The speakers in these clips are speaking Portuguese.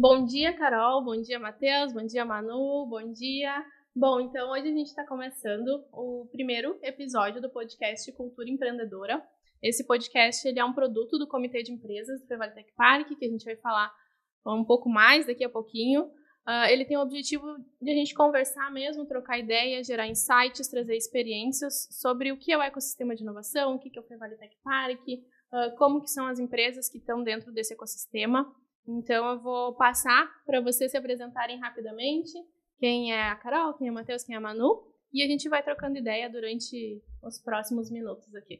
Bom dia, Carol. Bom dia, Matheus. Bom dia, Manu. Bom dia. Bom, então hoje a gente está começando o primeiro episódio do podcast Cultura Empreendedora. Esse podcast ele é um produto do Comitê de Empresas do Fevale Tech Park, que a gente vai falar um pouco mais daqui a pouquinho. Ele tem o objetivo de a gente conversar mesmo, trocar ideias, gerar insights, trazer experiências sobre o que é o ecossistema de inovação, o que é o Fevale Tech Park, como que são as empresas que estão dentro desse ecossistema. Então, eu vou passar para vocês se apresentarem rapidamente. Quem é a Carol, quem é o Matheus, quem é a Manu. E a gente vai trocando ideia durante os próximos minutos aqui.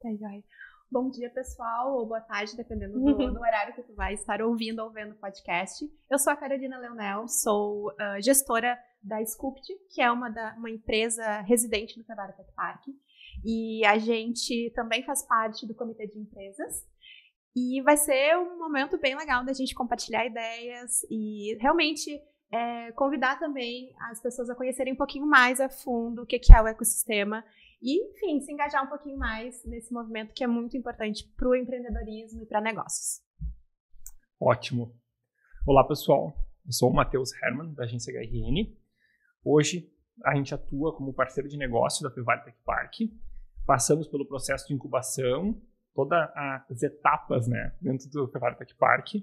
Tá, joia. Bom dia, pessoal, ou boa tarde, dependendo do horário que tu vai estar ouvindo ou vendo o podcast. Eu sou a Carolina Leonel, sou gestora da Sculpt, que é uma empresa residente do Fevale Tech Park. E a gente também faz parte do Comitê de Empresas. E vai ser um momento bem legal da gente compartilhar ideias e realmente convidar também as pessoas a conhecerem um pouquinho mais a fundo o que é o ecossistema e, enfim, se engajar um pouquinho mais nesse movimento que é muito importante para o empreendedorismo e para negócios. Ótimo. Olá, pessoal. Eu sou o Matheus Hermann, da agência HRN. Hoje, a gente atua como parceiro de negócio da Fevale Tech Park. Passamos pelo processo de incubação, todas as etapas, né, dentro do Fevale Tech Park,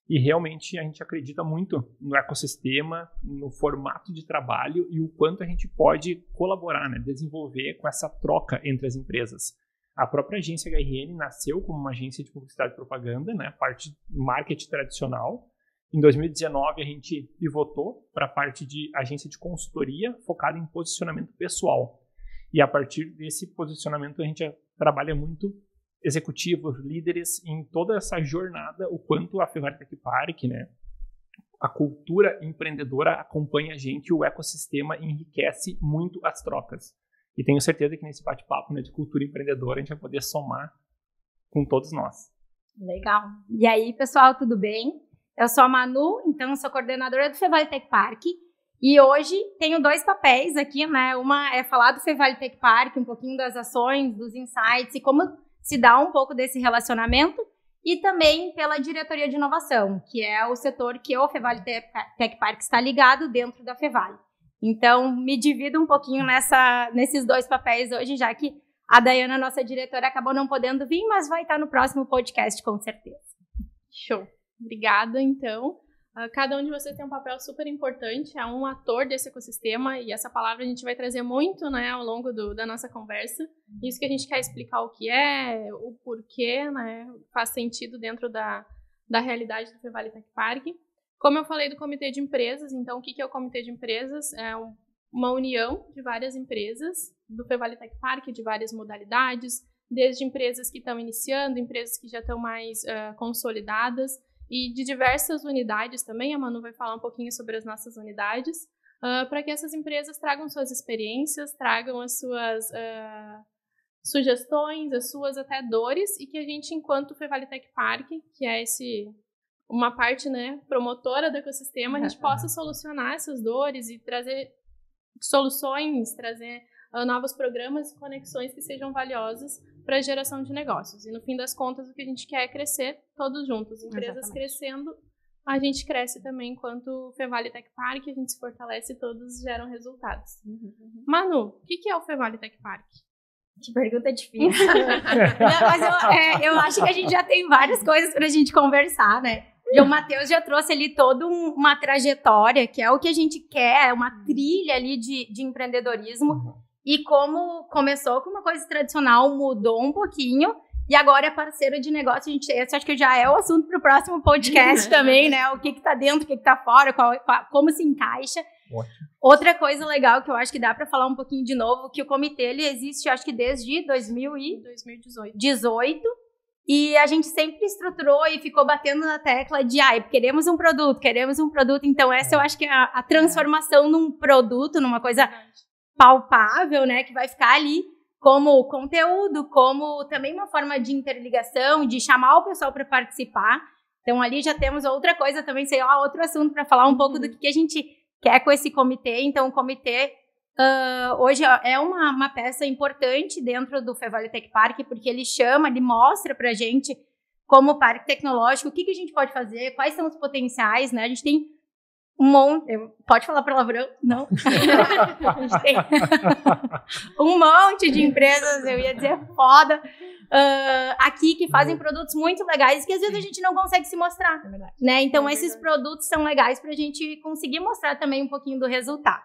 e realmente a gente acredita muito no ecossistema, no formato de trabalho e o quanto a gente pode colaborar, né, desenvolver com essa troca entre as empresas. A própria agência HRN nasceu como uma agência de publicidade e propaganda, né, parte de marketing tradicional. Em 2019 a gente pivotou para a parte de agência de consultoria focada em posicionamento pessoal. E a partir desse posicionamento a gente trabalha muito executivos, líderes em toda essa jornada, o quanto a Fevale Tech Park, né, a cultura empreendedora acompanha a gente, o ecossistema enriquece muito as trocas. E tenho certeza que nesse bate-papo, né, de cultura empreendedora a gente vai poder somar com todos nós. Legal. E aí, pessoal, tudo bem? Eu sou a Manu, então sou coordenadora do Fevale Tech Park. E hoje tenho dois papéis aqui, né? Uma é falar do Fevale Tech Park, um pouquinho das ações, dos insights e como se dá um pouco desse relacionamento, e também pela diretoria de inovação, que é o setor que o Fevale Tech Park está ligado dentro da Fevale. Então, me divido um pouquinho nesses dois papéis hoje, já que a Dayana, nossa diretora, acabou não podendo vir, mas vai estar no próximo podcast, com certeza. Show! Obrigada, então. Cada um de vocês tem um papel super importante, é um ator desse ecossistema, e essa palavra a gente vai trazer muito, né, ao longo da nossa conversa. Isso que a gente quer explicar o que é, o porquê, né, faz sentido dentro da realidade do Fevale Tech Park. Como eu falei do Comitê de Empresas, então o que é o Comitê de Empresas? É uma união de várias empresas do Fevale Tech Park, de várias modalidades, desde empresas que estão iniciando, empresas que já estão mais consolidadas, e de diversas unidades também. A Manu vai falar um pouquinho sobre as nossas unidades, para que essas empresas tragam suas experiências, tragam as suas sugestões, as suas até dores, e que a gente, enquanto Fevale Tech Park, que é uma parte, né, promotora do ecossistema, a gente possa solucionar essas dores e trazer soluções, trazer novos programas e conexões que sejam valiosas para a geração de negócios. E no fim das contas, o que a gente quer é crescer todos juntos. Empresas Exatamente. Crescendo, a gente cresce também enquanto Fevale Tech Park, a gente se fortalece e todos geram resultados. Manu, o que é o Fevale Tech Park? Que pergunta difícil. Não, mas eu acho que a gente já tem várias coisas para a gente conversar, né? O Matheus já trouxe ali toda uma trajetória, que é o que a gente quer, uma trilha ali de empreendedorismo. E como começou com uma coisa tradicional, mudou um pouquinho, e agora é parceiro de negócio. Esse acho que já é o assunto para o próximo podcast também, né? O que está dentro, o que está fora, como se encaixa. Ótimo. Outra coisa legal que eu acho que dá para falar um pouquinho de novo, que o comitê ele existe, acho que desde 2018. E a gente sempre estruturou e ficou batendo na tecla de queremos um produto. Então essa eu acho que é a transformação num produto, numa coisa palpável, né, que vai ficar ali como conteúdo, como também uma forma de interligação, de chamar o pessoal para participar. Então, ali já temos outra coisa também, sei lá, outro assunto para falar um pouco do que a gente quer com esse comitê. Então, o comitê hoje é uma peça importante dentro do Fevale Tech Park, porque ele mostra para a gente como parque tecnológico, o que a gente pode fazer, quais são os potenciais, né? A gente tem um monte... Pode falar palavrão? Não? A gente tem um monte de empresas, eu ia dizer foda, aqui que fazem produtos muito legais que às vezes a gente não consegue se mostrar, né? Então esses produtos são legais para a gente conseguir mostrar também um pouquinho do resultado.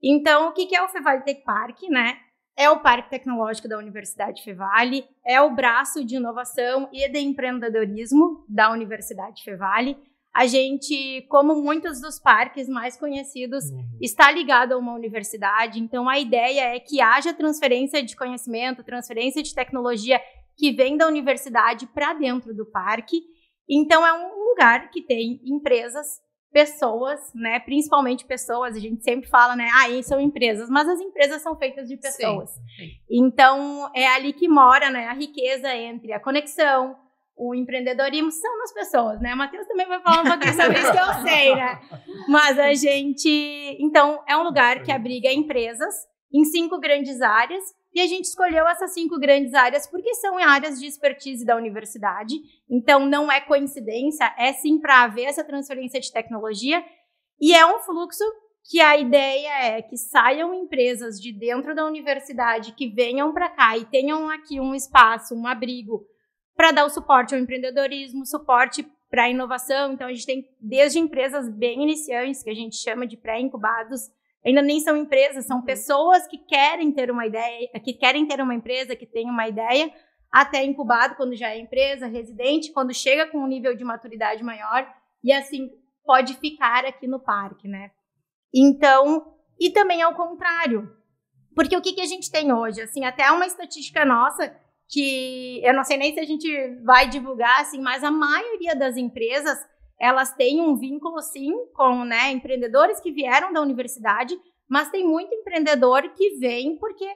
Então o que é o Fevale Tech Park, né? É o Parque Tecnológico da Universidade Fevale, é o braço de inovação e de empreendedorismo da Universidade Fevale. A gente, como muitos dos parques mais conhecidos, está ligado a uma universidade. Então, a ideia é que haja transferência de conhecimento, transferência de tecnologia que vem da universidade para dentro do parque. Então, é um lugar que tem empresas, pessoas, né? Principalmente pessoas. A gente sempre fala, né? São empresas, mas as empresas são feitas de pessoas. Sim. Então, é ali que mora, né, a riqueza entre a conexão, o empreendedorismo, são nas pessoas, né? O Matheus também vai falar um pouquinho sobre isso que eu sei, né? Mas a gente... Então, é um lugar que abriga empresas em 5 grandes áreas. E a gente escolheu essas 5 grandes áreas porque são áreas de expertise da universidade. Então, não é coincidência, é sim para haver essa transferência de tecnologia. E é um fluxo que a ideia é que saiam empresas de dentro da universidade que venham para cá e tenham aqui um espaço, um abrigo, para dar o suporte ao empreendedorismo, suporte para a inovação. Então, a gente tem desde empresas bem iniciantes, que a gente chama de pré-incubados, ainda nem são empresas, são pessoas que querem ter uma ideia, que querem ter uma empresa, que tem uma ideia, até incubado, quando já é empresa, residente, quando chega com um nível de maturidade maior, e assim pode ficar aqui no parque, né? Então, e também ao contrário, porque o que a gente tem hoje? Assim, até uma estatística nossa, que eu não sei nem se a gente vai divulgar, assim, mas a maioria das empresas, elas têm um vínculo, sim, com, né, empreendedores que vieram da universidade, mas tem muito empreendedor que vem porque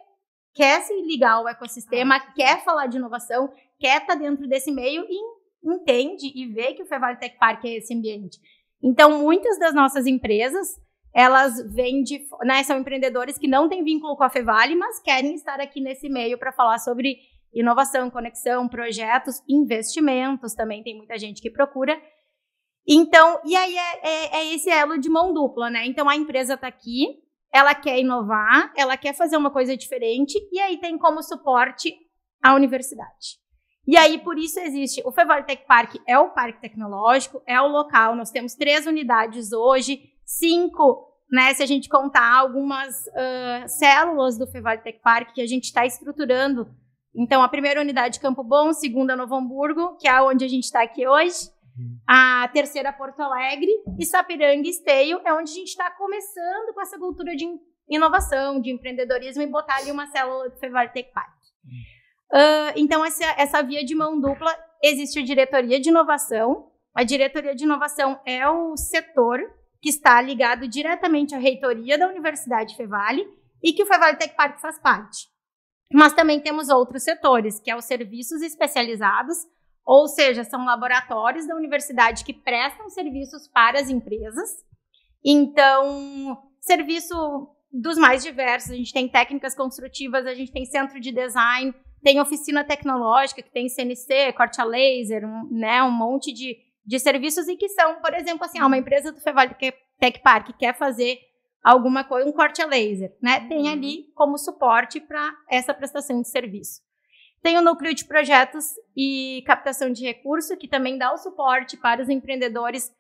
quer se ligar ao ecossistema, quer falar de inovação, quer estar dentro desse meio e entende e vê que o Fevale Tech Park é esse ambiente. Então, muitas das nossas empresas, elas vêm né, são empreendedores que não têm vínculo com a Fevale, mas querem estar aqui nesse meio para falar sobre inovação, conexão, projetos, investimentos, também tem muita gente que procura. Então, e aí é esse elo de mão dupla, né? Então, a empresa está aqui, ela quer inovar, ela quer fazer uma coisa diferente, e aí tem como suporte a universidade. E aí, por isso existe o Fevale Tech Park, é o parque tecnológico, é o local, nós temos 3 unidades hoje, 5, né, se a gente contar algumas células do Fevale Tech Park que a gente está estruturando. Então, a primeira unidade Campo Bom, segunda Novo Hamburgo, que é onde a gente está aqui hoje, a terceira Porto Alegre, e Sapiranga e Esteio é onde a gente está começando com essa cultura de inovação, de empreendedorismo, e botar ali uma célula do Fevale Tech Park. Então, essa via de mão dupla, existe a diretoria de inovação. A diretoria de inovação é o setor que está ligado diretamente à reitoria da Universidade Fevale e que o Fevale Tech Park faz parte. Mas também temos outros setores, que é os serviços especializados, ou seja, são laboratórios da universidade que prestam serviços para as empresas. Então, serviço dos mais diversos, a gente tem técnicas construtivas, a gente tem centro de design, tem oficina tecnológica, que tem CNC, corte a laser, né, um monte de serviços, e que são, por exemplo, assim, uma empresa do Fevale Tech Park quer fazer alguma coisa, um corte a laser, né, tem ali como suporte para essa prestação de serviço. Tem o núcleo de projetos e captação de recursos, que também dá o suporte para os empreendedores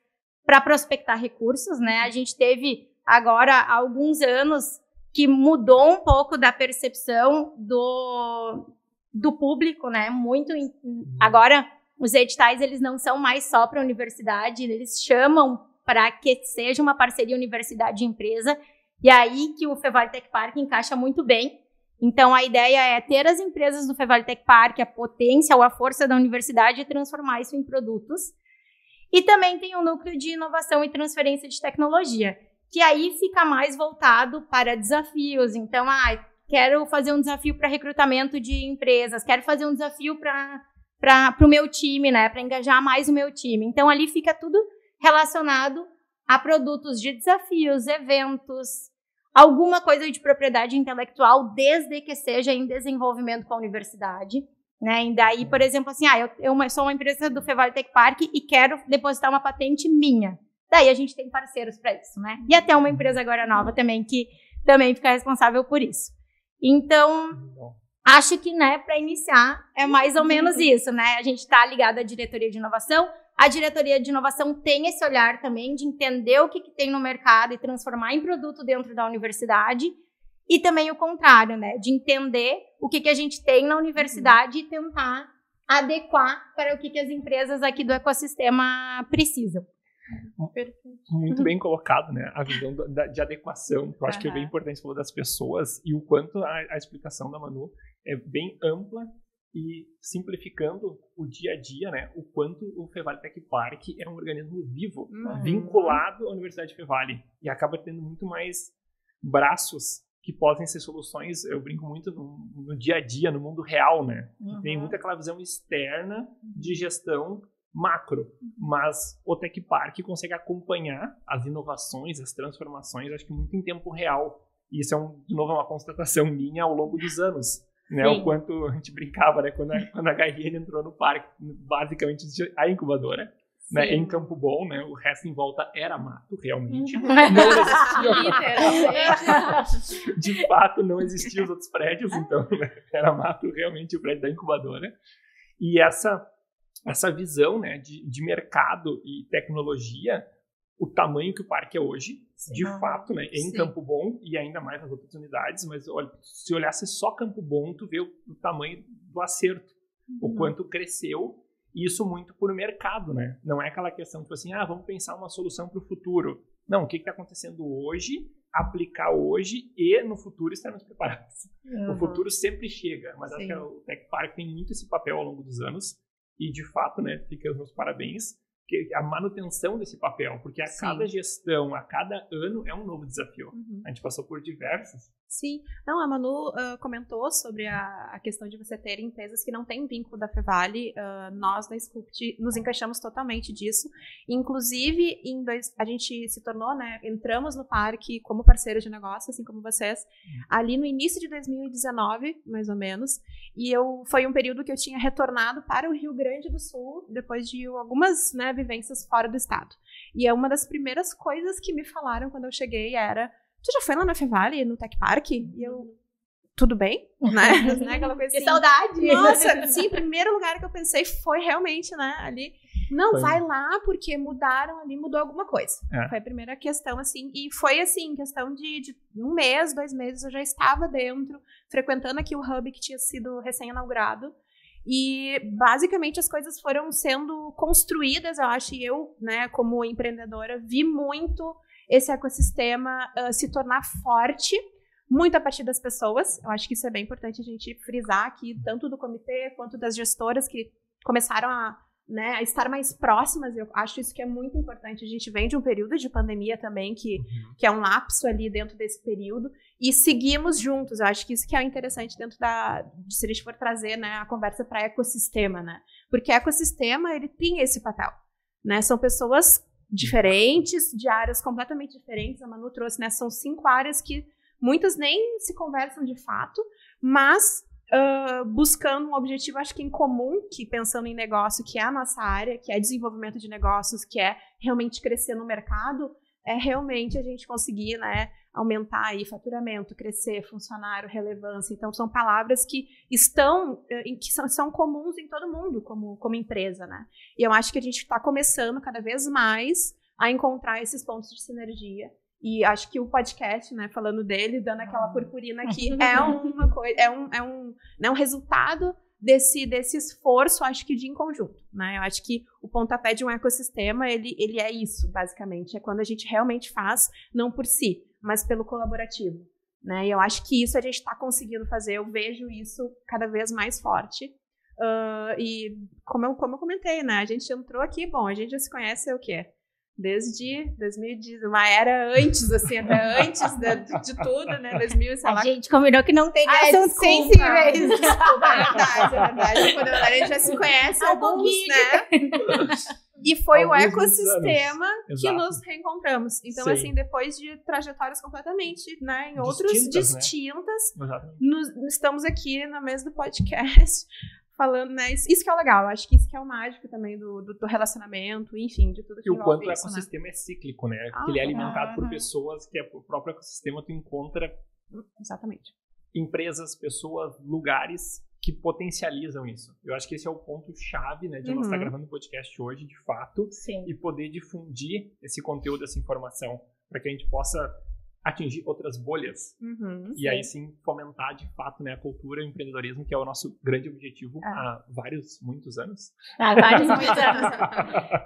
para prospectar recursos, né? A gente teve agora há alguns anos que mudou um pouco da percepção do público, né? Agora, os editais, eles não são mais só para a universidade, eles chamam para que seja uma parceria universidade e empresa, e aí que o Fevale Tech Park encaixa muito bem. Então, a ideia é ter as empresas do Fevale Tech Park, a potência ou a força da universidade, e transformar isso em produtos. E também tem o núcleo de inovação e transferência de tecnologia, que aí fica mais voltado para desafios. Então, quero fazer um desafio para recrutamento de empresas, quero fazer um desafio para o meu time, né, para engajar mais o meu time. Então, ali fica tudo relacionado a produtos de desafios, eventos, alguma coisa de propriedade intelectual, desde que seja em desenvolvimento com a universidade. Né? E daí, por exemplo, assim, eu sou uma empresa do Fevale Tech Park e quero depositar uma patente minha. Daí a gente tem parceiros para isso, né? E até uma empresa agora nova também, que também fica responsável por isso. Então, acho que, né, para iniciar, é mais ou menos isso, né? A gente está ligado à diretoria de inovação. A diretoria de inovação tem esse olhar também de entender o que tem no mercado e transformar em produto dentro da universidade. E também o contrário, né? De entender o que a gente tem na universidade e tentar adequar para o que as empresas aqui do ecossistema precisam. Muito bem colocado, né? A visão de adequação, que eu acho que é bem importante falar das pessoas, e o quanto a explicação da Manu é bem ampla e simplificando o dia a dia, né? O quanto o Fevale Tech Park é um organismo vivo, vinculado à Universidade Fevale, e acaba tendo muito mais braços que podem ser soluções, eu brinco muito no dia a dia, no mundo real, né? Tem muito aquela visão externa de gestão macro, mas o Tech Park consegue acompanhar as inovações, as transformações, acho que muito em tempo real. E isso de novo, uma constatação minha ao longo dos anos, né? O quanto a gente brincava, né? Quando a HRN entrou no parque, basicamente a incubadora, né? Em Campo Bom, né? O resto em volta era mato, realmente. Não existia. De fato, não existiam os outros prédios, então, né? Era mato realmente o prédio da incubadora. E essa visão, né, de mercado e tecnologia, o tamanho que o parque é hoje, de fato, né, em Campo Bom e ainda mais nas outras unidades, mas olha, se olhasse só Campo Bom, tu vê o tamanho do acerto, o quanto cresceu, e isso muito por mercado, né? Não é aquela questão tipo assim, vamos pensar uma solução para o futuro. Não, o que está acontecendo hoje, aplicar hoje e no futuro estarmos preparados. O futuro sempre chega, mas acho que o Tech Park tem muito esse papel ao longo dos anos. E, de fato, né, fica os meus parabéns, que a manutenção desse papel, porque a cada gestão, a cada ano, é um novo desafio. A gente passou por diversos. Sim. Não, a Manu comentou sobre a questão de você ter empresas que não têm vínculo da Fevale. Nós, da Sculpt, nos encaixamos totalmente disso. Inclusive, a gente se tornou, né, entramos no parque como parceiro de negócio, assim como vocês, ali no início de 2019, mais ou menos. E foi um período que eu tinha retornado para o Rio Grande do Sul, depois de algumas, né, vivências fora do estado. E uma das primeiras coisas que me falaram quando eu cheguei era: tu já foi lá na Fevale, no Tech Park? E eu, tudo bem? Né? Aquela coisa assim. Que saudade! Nossa, sim, o primeiro lugar que eu pensei foi realmente, né, ali. Não, vai lá, porque mudaram ali, mudou alguma coisa. Foi a primeira questão, assim, e foi assim, questão de 1 mês, 2 meses, eu já estava dentro, frequentando aqui o hub que tinha sido recém-inaugurado. E, basicamente, as coisas foram sendo construídas, eu acho, e eu, né, como empreendedora, vi muito esse ecossistema se tornar forte, muito a partir das pessoas. Eu acho que isso é bem importante a gente frisar aqui, tanto do comitê quanto das gestoras que começaram a estar mais próximas. Eu acho isso que é muito importante. A gente vem de um período de pandemia também, que é um lapso ali dentro desse período, e seguimos juntos. Eu acho que isso que é interessante dentro se a gente for trazer, né, a conversa para ecossistema, né? Porque ecossistema, ele tem esse papel, né? São pessoas diferentes, de áreas completamente diferentes. A Manu trouxe, né? São 5 áreas que muitas nem se conversam de fato, mas buscando um objetivo, acho que em comum, que pensando em negócio, que é a nossa área, que é desenvolvimento de negócios, que é realmente crescer no mercado, é realmente a gente conseguir, né, aumentar aí faturamento, crescer, funcionário, relevância. Então, são palavras que são comuns em todo mundo, como empresa, né? E eu acho que a gente está começando cada vez mais a encontrar esses pontos de sinergia. E acho que o podcast, né, falando dele, dando aquela purpurina aqui, é uma coisa, é um resultado desse esforço, acho que de em conjunto, né? Eu acho que o pontapé de um ecossistema, ele é isso, basicamente. É quando a gente realmente faz, não por si, mas pelo colaborativo, né? E eu acho que isso a gente está conseguindo fazer. Eu vejo isso cada vez mais forte. E como eu comentei, né? A gente entrou aqui, bom, a gente já se conhece o quê? Desde 2010, uma era antes, assim, até antes de tudo, né? 2000, sei lá. A gente combinou que não teria assuntos sensíveis. Desculpa, é verdade. Quando a gente já se conhece há alguns, né? E foi o ecossistema que nos reencontramos. Então, assim, depois de trajetórias completamente, né, em outros distintas, né? estamos aqui na mesa do podcast, falando, né? Isso que é o legal, eu acho que isso que é o mágico também do relacionamento, enfim, de tudo que E o envolve quanto o isso, né? ecossistema é cíclico, né? Porque ele é alimentado por pessoas, que é o próprio ecossistema, tu encontra Exatamente. empresas, pessoas, lugares que potencializam isso. Eu acho que esse é o ponto-chave, né, de nós estar gravando o podcast hoje, de fato, Sim. e poder difundir esse conteúdo, essa informação, para que a gente possa atingir outras bolhas. E aí sim fomentar de fato, né, a cultura e o empreendedorismo, que é o nosso grande objetivo há muitos anos. Muitos anos.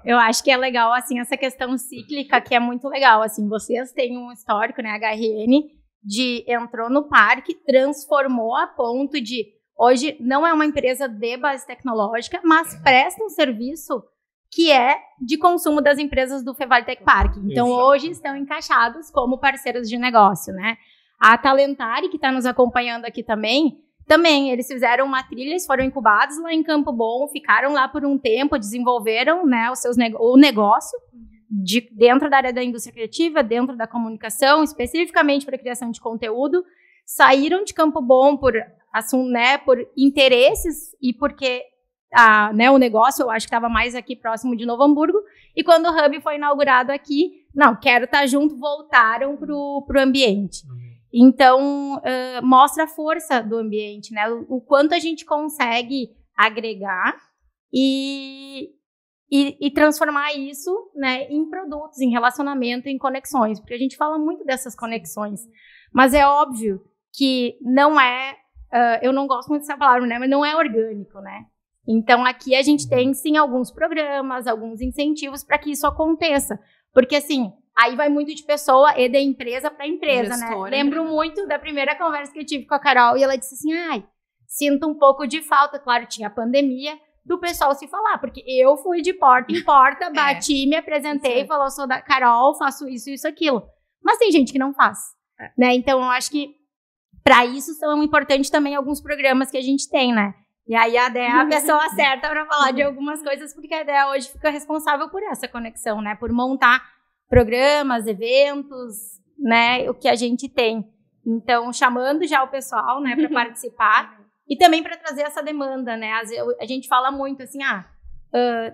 Eu acho que é legal, assim, essa questão cíclica, que é muito legal, assim, vocês têm um histórico, né, HRN, de entrou no parque, transformou a ponto de, hoje não é uma empresa de base tecnológica, mas presta um serviço que é de consumo das empresas do Fevale Tech Park. Então, hoje estão encaixados como parceiros de negócio, né? A Talentari, que está nos acompanhando aqui também, eles fizeram uma trilha, eles foram incubados lá em Campo Bom, ficaram lá por um tempo, desenvolveram, né, o negócio dentro da área da indústria criativa, dentro da comunicação, especificamente para a criação de conteúdo, saíram de Campo Bom por interesses e porque o negócio, eu acho que estava mais aqui próximo de Novo Hamburgo, e quando o Hub foi inaugurado aqui, quero estar junto, voltaram pro ambiente. Então, mostra a força do ambiente, né? O quanto a gente consegue agregar e transformar isso, né, em produtos, em relacionamento, em conexões, porque a gente fala muito dessas conexões, mas é óbvio que não é, eu não gosto muito dessa palavra, né, mas não é orgânico, né? Então, aqui a gente tem, sim, alguns programas, alguns incentivos para que isso aconteça. Porque, assim, aí vai muito de pessoa e de empresa para empresa, Gestora, né? Lembro muito da primeira conversa que eu tive com a Carol e ela disse assim, sinto um pouco de falta. Claro, tinha a pandemia, do pessoal se falar, porque eu fui de porta em porta, bati, me apresentei, falou, sou da Carol, faço isso, aquilo. Mas tem gente que não faz, né? Então, eu acho que para isso são importantes também alguns programas que a gente tem, né? E aí a Dea é a pessoa certa para falar de algumas coisas, porque a Dea hoje fica responsável por essa conexão, né? Por montar programas, eventos, né? O que a gente tem. Então, chamando já o pessoal, né, para participar e também para trazer essa demanda, né? A gente fala muito assim,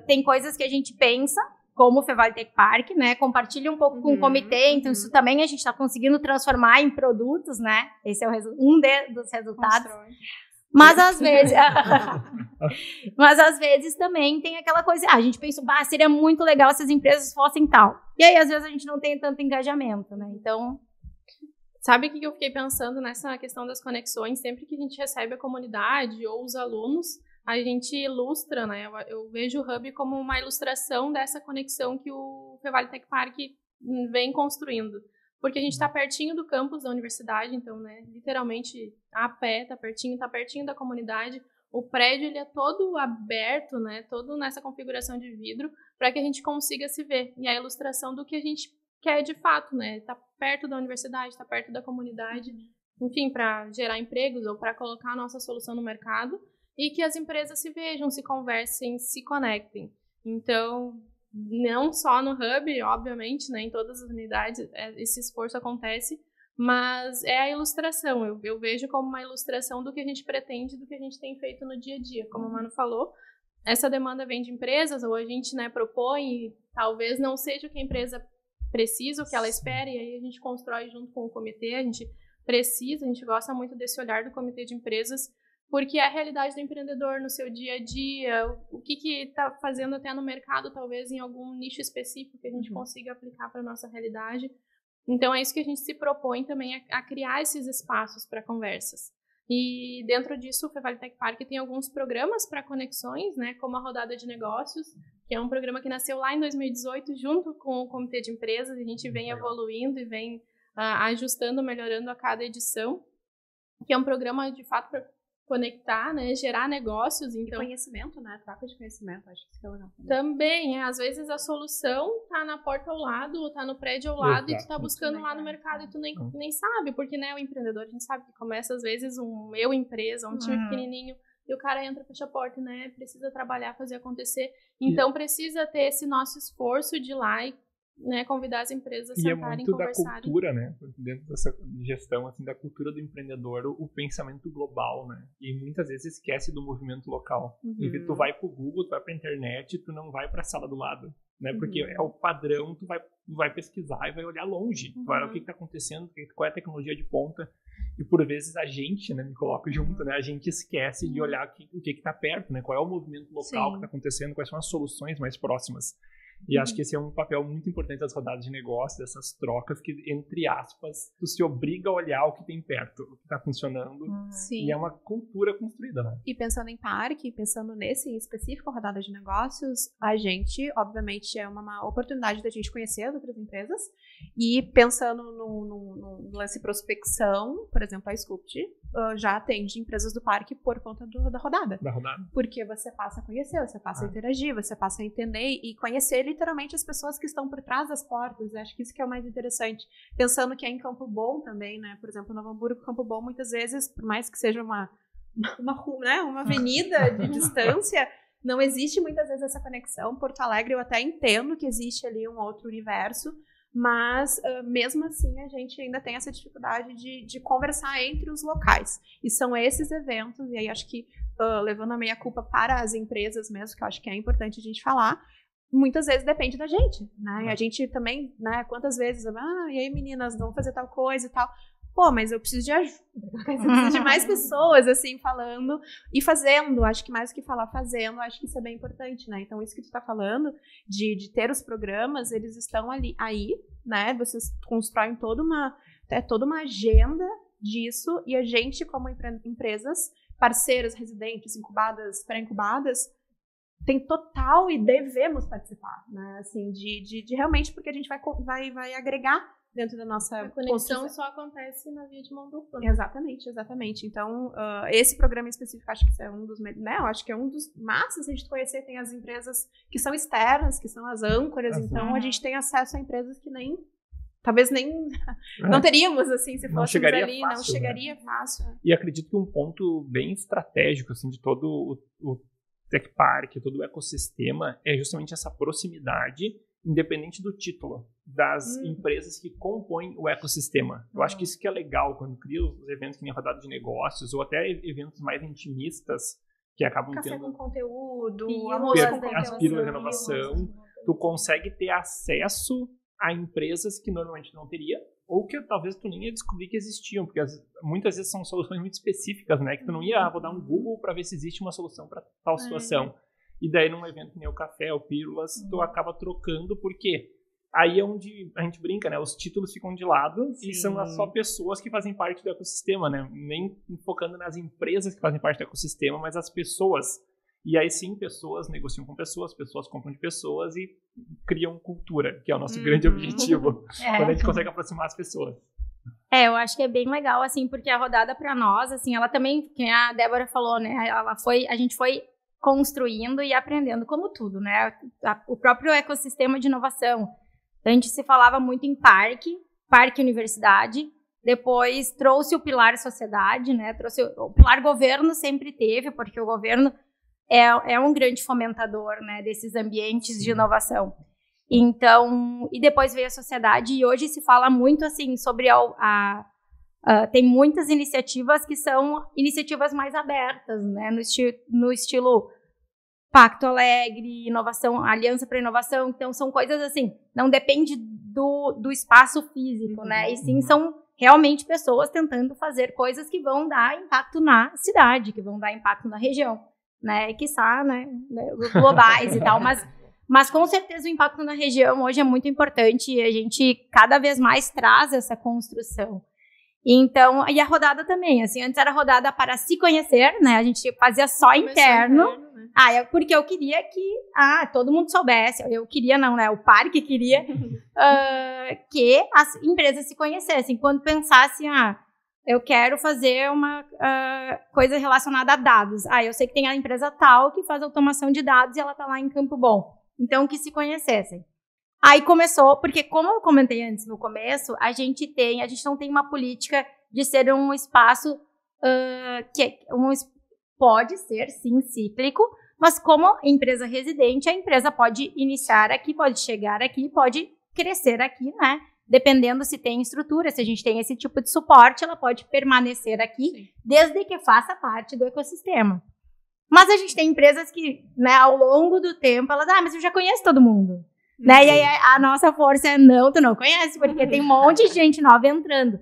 tem coisas que a gente pensa, como o Fevale Tech Park, né? Compartilha um pouco com o comitê, então isso também a gente está conseguindo transformar em produtos, né? Esse é dos resultados. Mas às vezes também tem aquela coisa, a gente pensa, seria muito legal se as empresas fossem tal. E aí, às vezes, a gente não tem tanto engajamento, né? Então... Sabe o que eu fiquei pensando nessa questão das conexões? Sempre que a gente recebe a comunidade ou os alunos, a gente ilustra, né? Eu vejo o Hub como uma ilustração dessa conexão que o Fevale Tech Park vem construindo. Porque a gente está pertinho do campus da universidade, então, né, literalmente a pé, está pertinho da comunidade. O prédio, ele é todo aberto, né, todo nessa configuração de vidro, para que a gente consiga se ver. E a ilustração do que a gente quer de fato, né, tá perto da universidade, tá perto da comunidade, enfim, para gerar empregos ou para colocar a nossa solução no mercado e que as empresas se vejam, se conversem, se conectem. Então... não só no Hub, obviamente, né, em todas as unidades esse esforço acontece, mas é a ilustração, eu vejo como uma ilustração do que a gente pretende, do que a gente tem feito no dia a dia. Como o Manu falou, essa demanda vem de empresas, ou a gente, né, propõe, e talvez não seja o que a empresa precisa, o que ela espera, e aí a gente constrói junto com o comitê, a gente gosta muito desse olhar do comitê de empresas, porque é a realidade do empreendedor no seu dia a dia, o que está fazendo até no mercado, talvez em algum nicho específico que a gente consiga aplicar para a nossa realidade. Então, é isso que a gente se propõe também, a criar esses espaços para conversas. E dentro disso, o Fevale Tech Park tem alguns programas para conexões, né, como a Rodada de Negócios, que é um programa que nasceu lá em 2018, junto com o Comitê de Empresas, a gente vem evoluindo e vem ajustando, melhorando a cada edição, que é um programa, de fato, para conectar, né, gerar negócios, então... E conhecimento, né, troca de conhecimento, acho que isso é legal. Também, às vezes a solução tá na porta ao lado, ou tá no prédio ao lado, e tu tá buscando lá no mercado e tu nem sabe, porque, né, o empreendedor, a gente sabe que começa às vezes um empresa, um time pequenininho, e o cara entra, fecha a porta, né, precisa trabalhar, fazer acontecer, então precisa ter esse nosso esforço de ir lá né, convidar as empresas a E é sentarem e muito da conversarem. cultura, né? Dentro dessa gestão, assim, da cultura do empreendedor, o pensamento global, né? E muitas vezes esquece do movimento local. E tu vai pro Google, tu vai pra internet, tu não vai pra sala do lado, né? Porque é o padrão, tu vai pesquisar e vai olhar longe. Tu vai olhar o que tá acontecendo, qual é a tecnologia de ponta. E por vezes a gente, né, me coloco junto, né? A gente esquece de olhar o que tá perto, né? Qual é o movimento local que tá acontecendo, quais são as soluções mais próximas. E acho que esse é um papel muito importante das rodadas de negócio, dessas trocas, que, entre aspas, tu se obriga a olhar o que tem perto, o que está funcionando. Sim. E é uma cultura construída, né? E pensando em parque, pensando nesse em específico, rodada de negócios, a gente, obviamente, é uma oportunidade da gente conhecer as outras empresas. E pensando no lance prospecção, por exemplo, a Sculpt já atende empresas do parque por conta da rodada. Da rodada. Porque você passa a conhecer, você passa a interagir, você passa a entender e conhecer literalmente as pessoas que estão por trás das portas. Eu acho que isso que é o mais interessante. Pensando que é em Campo Bom também, né? Por exemplo, Novo Hamburgo, Campo Bom, muitas vezes, por mais que seja uma avenida de distância, não existe muitas vezes essa conexão. Porto Alegre, eu até entendo que existe ali um outro universo, mas mesmo assim a gente ainda tem essa dificuldade de conversar entre os locais. E são esses eventos, e aí acho que levando a meia-culpa para as empresas mesmo, que eu acho que é importante a gente falar, muitas vezes depende da gente, né? E a gente também, né, quantas vezes, e aí meninas, vamos fazer tal coisa e tal. Pô, mas eu preciso de ajuda, eu preciso de mais pessoas, assim, falando e fazendo. Acho que mais do que falar, fazendo, acho que isso é bem importante, né? Então, isso que tu tá falando, de ter os programas, eles estão aí, né? Vocês constroem toda uma agenda disso, e a gente, como empresas, parceiras, residentes, incubadas, pré-incubadas, tem total e devemos participar, né? Assim, de realmente, porque a gente vai agregar dentro da nossa a conexão só acontece na via de mão dupla. Exatamente. Então, esse programa em específico, acho que é um dos, né? Eu acho que é um dos massas a gente conhecer. Tem as empresas que são externas, que são as âncoras. Então, a gente tem acesso a empresas que talvez nem não teríamos, assim, se fôssemos ali, fácil, não chegaria fácil. E acredito que um ponto bem estratégico, assim, de todo o Tech Park, todo o ecossistema, é justamente essa proximidade, independente do título, das empresas que compõem o ecossistema. Eu acho que isso que é legal quando cria os eventos que nem rodada de negócios, ou até eventos mais intimistas, que acabam Café tendo com conteúdo, as pílulas de inovação. Tu consegue ter acesso a empresas que normalmente não teria, ou que talvez tu nem ia descobrir que existiam, porque muitas vezes são soluções muito específicas, né? Que tu não ia rodar um Google para ver se existe uma solução para tal situação. E daí, num evento que nem o Café, o Pílulas, tu acaba trocando, porque aí é onde a gente brinca, né? Os títulos ficam de lado e são só pessoas que fazem parte do ecossistema, né? Nem focando nas empresas que fazem parte do ecossistema, mas as pessoas. E aí sim, pessoas negociam com pessoas compram de pessoas e criam cultura, que é o nosso grande objetivo, quando a gente consegue aproximar as pessoas. Eu acho que é bem legal, assim, porque a rodada pra nós, assim, ela também, que a Débora falou, né? A gente foi construindo e aprendendo como tudo, né? O próprio ecossistema de inovação. A gente se falava muito em parque universidade, depois trouxe o pilar sociedade, né? O pilar governo sempre teve, porque o governo é um grande fomentador, né, desses ambientes de inovação. Então, e depois veio a sociedade, e hoje se fala muito, assim, sobre tem muitas iniciativas que são iniciativas mais abertas, né, no estilo Pacto Alegre, inovação, Aliança para Inovação. Então, são coisas assim, não depende do espaço físico, né, e sim são realmente pessoas tentando fazer coisas que vão dar impacto na cidade, que vão dar impacto na região, né, quiçá, né, globais e tal, mas com certeza o impacto na região hoje é muito importante e a gente cada vez mais traz essa construção. Então, e a rodada também, assim, antes era rodada para se conhecer, né, a gente fazia só interno, né? Porque eu queria que todo mundo soubesse, eu queria não, né, o parque queria que as empresas se conhecessem, quando pensassem, eu quero fazer uma coisa relacionada a dados. Eu sei que tem a empresa tal que faz automação de dados e ela está lá em Campo Bom. Então, que se conhecessem. Aí começou, porque como eu comentei antes no começo, a gente não tem uma política de ser um espaço pode ser, sim, cíclico, mas como empresa residente, a empresa pode iniciar aqui, pode chegar aqui, pode crescer aqui, né? Dependendo se tem estrutura, se a gente tem esse tipo de suporte, ela pode permanecer aqui, desde que faça parte do ecossistema. Mas a gente tem empresas que, né, ao longo do tempo, elas, mas eu já conheço todo mundo. Né? E aí a nossa força é, não, tu não conhece, porque tem um monte de gente nova entrando.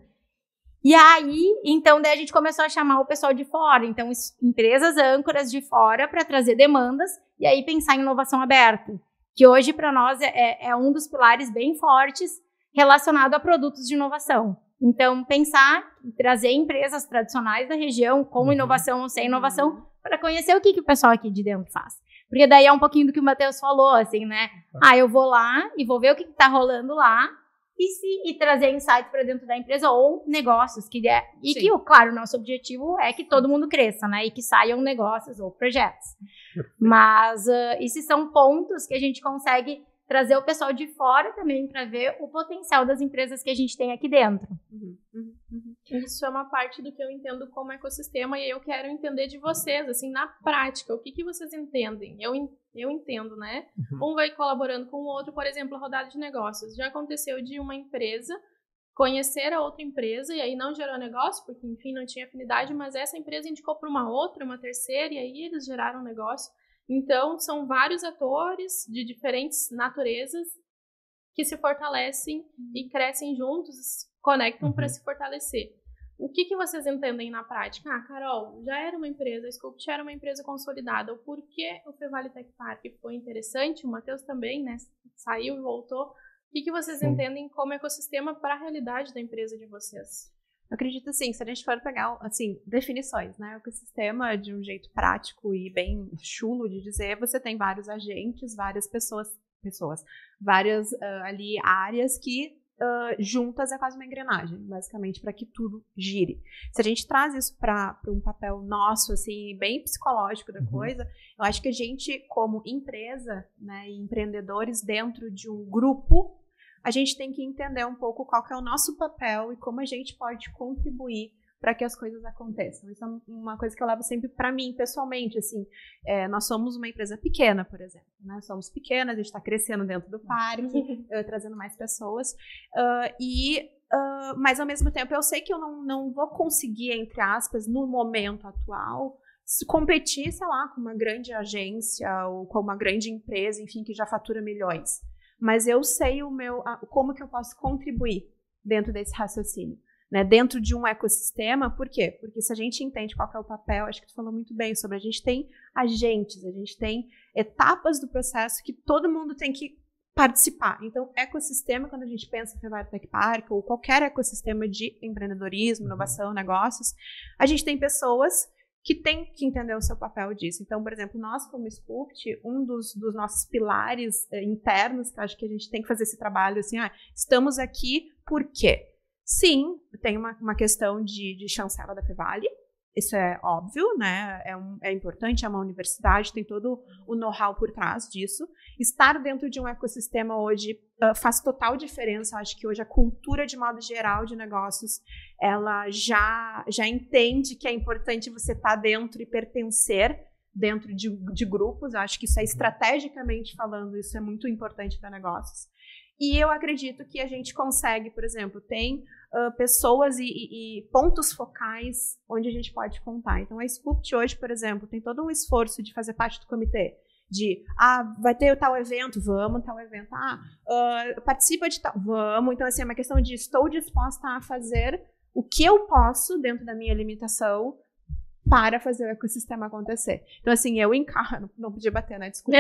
E aí, então, daí a gente começou a chamar o pessoal de fora. Então, empresas âncoras de fora para trazer demandas e aí pensar em inovação aberta, que hoje para nós é um dos pilares bem fortes relacionado a produtos de inovação. Então, pensar em trazer empresas tradicionais da região com inovação ou sem inovação para conhecer o que o pessoal aqui de dentro faz. Porque daí é um pouquinho do que o Matheus falou, assim, né? Eu vou lá e vou ver o que está rolando lá e trazer insights para dentro da empresa ou negócios. Que, claro, o nosso objetivo é que todo mundo cresça, né? E que saiam negócios ou projetos. Mas esses são pontos que a gente consegue trazer o pessoal de fora também para ver o potencial das empresas que a gente tem aqui dentro. Isso é uma parte do que eu entendo como ecossistema e eu quero entender de vocês, assim, na prática, o que vocês entendem? Eu entendo, né? Um vai colaborando com o outro, por exemplo, a rodada de negócios. Já aconteceu de uma empresa conhecer a outra empresa e aí não gerou negócio, porque, enfim, não tinha afinidade, mas essa empresa indicou para uma outra, uma terceira, e aí eles geraram negócio. Então, são vários atores de diferentes naturezas que se fortalecem e crescem juntos, conectam para se fortalecer. O que vocês entendem na prática? Carol, já era uma empresa, a Sculpt era uma empresa consolidada. O porquê o Fevale Tech Park foi interessante? O Matheus também, né? Saiu e voltou. O que vocês entendem como ecossistema para a realidade da empresa de vocês? Eu acredito, assim, se a gente for pegar, assim, definições, né? O ecossistema, de um jeito prático e bem chulo de dizer, você tem vários agentes, várias pessoas, várias ali áreas que juntas é quase uma engrenagem, basicamente, para que tudo gire. Se a gente traz isso para um papel nosso, assim, bem psicológico da coisa, eu acho que a gente, como empresa, né, e empreendedores dentro de um grupo, a gente tem que entender um pouco qual que é o nosso papel e como a gente pode contribuir para que as coisas aconteçam. Isso é uma coisa que eu levo sempre para mim, pessoalmente, assim, nós somos uma empresa pequena, por exemplo, né? Somos pequenas, a gente está crescendo dentro do parque, trazendo mais pessoas, mas ao mesmo tempo eu sei que eu não vou conseguir, entre aspas, no momento atual, competir, sei lá, com uma grande agência ou com uma grande empresa, enfim, que já fatura milhões. Mas eu sei como que eu posso contribuir dentro desse raciocínio, né? Dentro de um ecossistema. Por quê? Porque se a gente entende qual que é o papel, acho que tu falou muito bem sobre, a gente tem agentes, a gente tem etapas do processo que todo mundo tem que participar. Então, ecossistema, quando a gente pensa em Fevale Tech Park ou qualquer ecossistema de empreendedorismo, inovação, negócios, a gente tem pessoas que tem que entender o seu papel disso. Então, por exemplo, nós como Sculpt, um dos nossos pilares internos, que eu acho que a gente tem que fazer esse trabalho, assim, estamos aqui por quê? Sim, tem uma questão de chancela da Fevale, isso é óbvio, né? É importante, é uma universidade, tem todo o know-how por trás disso. Estar dentro de um ecossistema hoje faz total diferença. Eu acho que hoje a cultura, de modo geral, de negócios, ela já entende que é importante você estar dentro e pertencer dentro de grupos. Eu acho que isso é, estrategicamente falando, isso é muito importante para negócios. E eu acredito que a gente consegue, por exemplo, tem pessoas e pontos focais onde a gente pode contar. Então, a Sculpt hoje, por exemplo, tem todo um esforço de fazer parte do comitê. De, vai ter tal evento, vamos, tal evento. Participa de tal, vamos. Então, assim, é uma questão de estou disposta a fazer o que eu posso dentro da minha limitação para fazer o ecossistema acontecer. Então, assim, eu encaro... Não podia bater, né? Desculpa.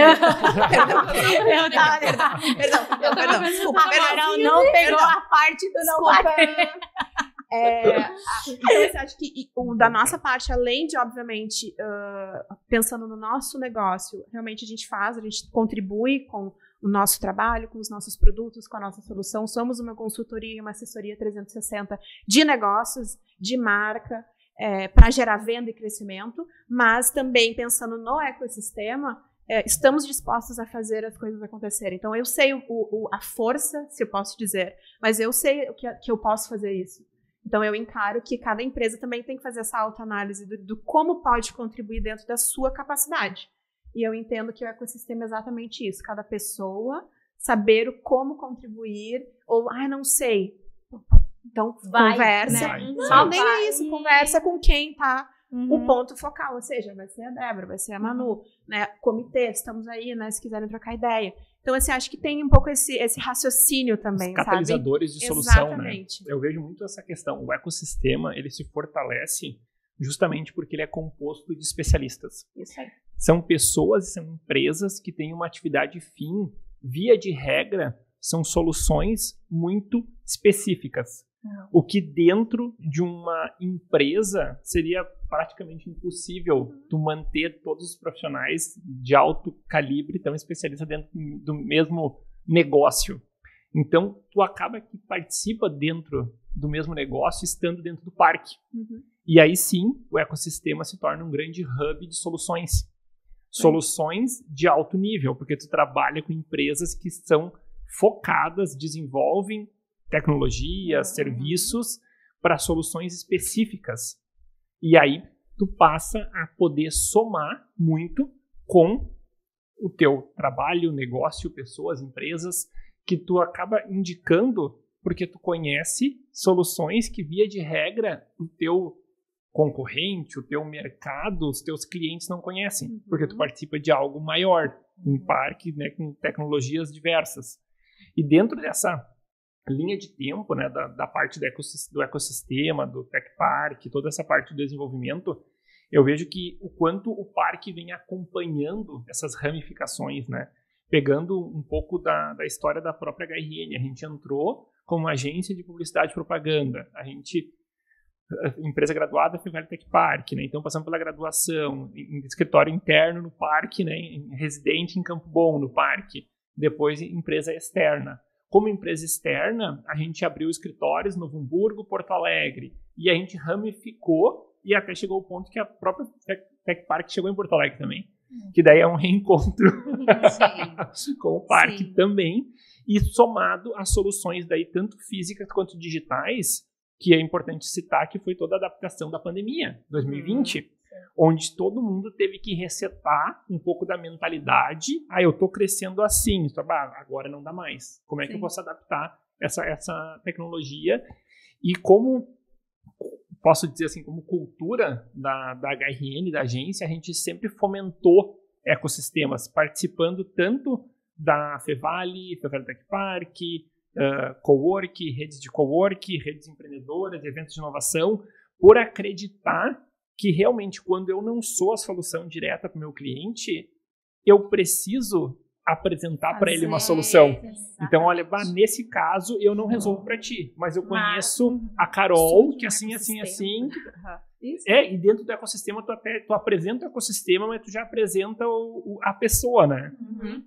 Perdão. Desculpa. Carol não pegou a parte do não bater. Então, eu acho que da nossa parte, além de, obviamente, pensando no nosso negócio, realmente a gente contribui com o nosso trabalho, com os nossos produtos, com a nossa solução. Somos uma consultoria e uma assessoria 360 de negócios, de marca, para gerar venda e crescimento, mas também pensando no ecossistema, estamos dispostos a fazer as coisas acontecerem. Então, eu sei a força, se eu posso dizer, mas eu sei que eu posso fazer isso. Então, eu encaro que cada empresa também tem que fazer essa autoanálise do como pode contribuir dentro da sua capacidade. E eu entendo que o ecossistema é exatamente isso. Cada pessoa saber como contribuir, ou, não sei. Então, conversa. Né? Nem é isso, conversa com quem tá o ponto focal, ou seja, vai ser a Débora, vai ser a Manu, né? Comitê, estamos aí, né? Se quiserem trocar ideia. Então, assim, acho que tem um pouco esse raciocínio também, os catalisadores sabe? de solução, Exatamente. Né? Eu vejo muito essa questão. O ecossistema, ele se fortalece justamente porque ele é composto de especialistas. Isso aí. São pessoas, são empresas que têm uma atividade fim, via de regra, são soluções muito específicas. O que dentro de uma empresa seria praticamente impossível tu manter todos os profissionais de alto calibre tão especialistas dentro do mesmo negócio. Então, tu acaba que participa dentro do mesmo negócio estando dentro do parque. E aí sim, o ecossistema se torna um grande hub de soluções. Soluções de alto nível, porque tu trabalha com empresas que são focadas, desenvolvem tecnologias, serviços para soluções específicas. E aí tu passa a poder somar muito com o teu trabalho, negócio, pessoas, empresas, que tu acaba indicando porque tu conhece soluções que, via de regra, o teu concorrente, o teu mercado, os teus clientes não conhecem, porque tu participa de algo maior, um parque, né, com tecnologias diversas. E dentro dessa linha de tempo, né, da parte do ecossistema, do Tech Park, toda essa parte do desenvolvimento, eu vejo que o quanto o parque vem acompanhando essas ramificações, né, pegando um pouco da história da própria HRN. A gente entrou como agência de publicidade e propaganda, empresa graduada foi Vale Tech Park, né, então passamos pela graduação, em escritório interno no parque, né, em residente em Campo Bom, no parque, depois empresa externa. Como empresa externa, a gente abriu escritórios em Novo Hamburgo, Porto Alegre, e a gente ramificou e até chegou ao ponto que a própria Tech Park chegou em Porto Alegre também, que daí é um reencontro com o parque também, e somado a soluções daí tanto físicas quanto digitais, que é importante citar que foi toda a adaptação da pandemia, 2020, onde todo mundo teve que resetar um pouco da mentalidade. Eu tô crescendo assim, agora não dá mais. Como é que eu posso adaptar essa tecnologia? E como, posso dizer assim, como cultura da HRN, da agência, a gente sempre fomentou ecossistemas, participando tanto da Fevale Tech Park, cowork, redes de cowork, redes empreendedoras, eventos de inovação, por acreditar que realmente, quando eu não sou a solução direta para o meu cliente, eu preciso apresentar para ele uma solução. Exatamente. Então, olha, nesse caso, eu não resolvo para ti, mas eu conheço a Carol, que assim. E dentro do ecossistema, tu apresenta o ecossistema, mas tu já apresenta a pessoa, né?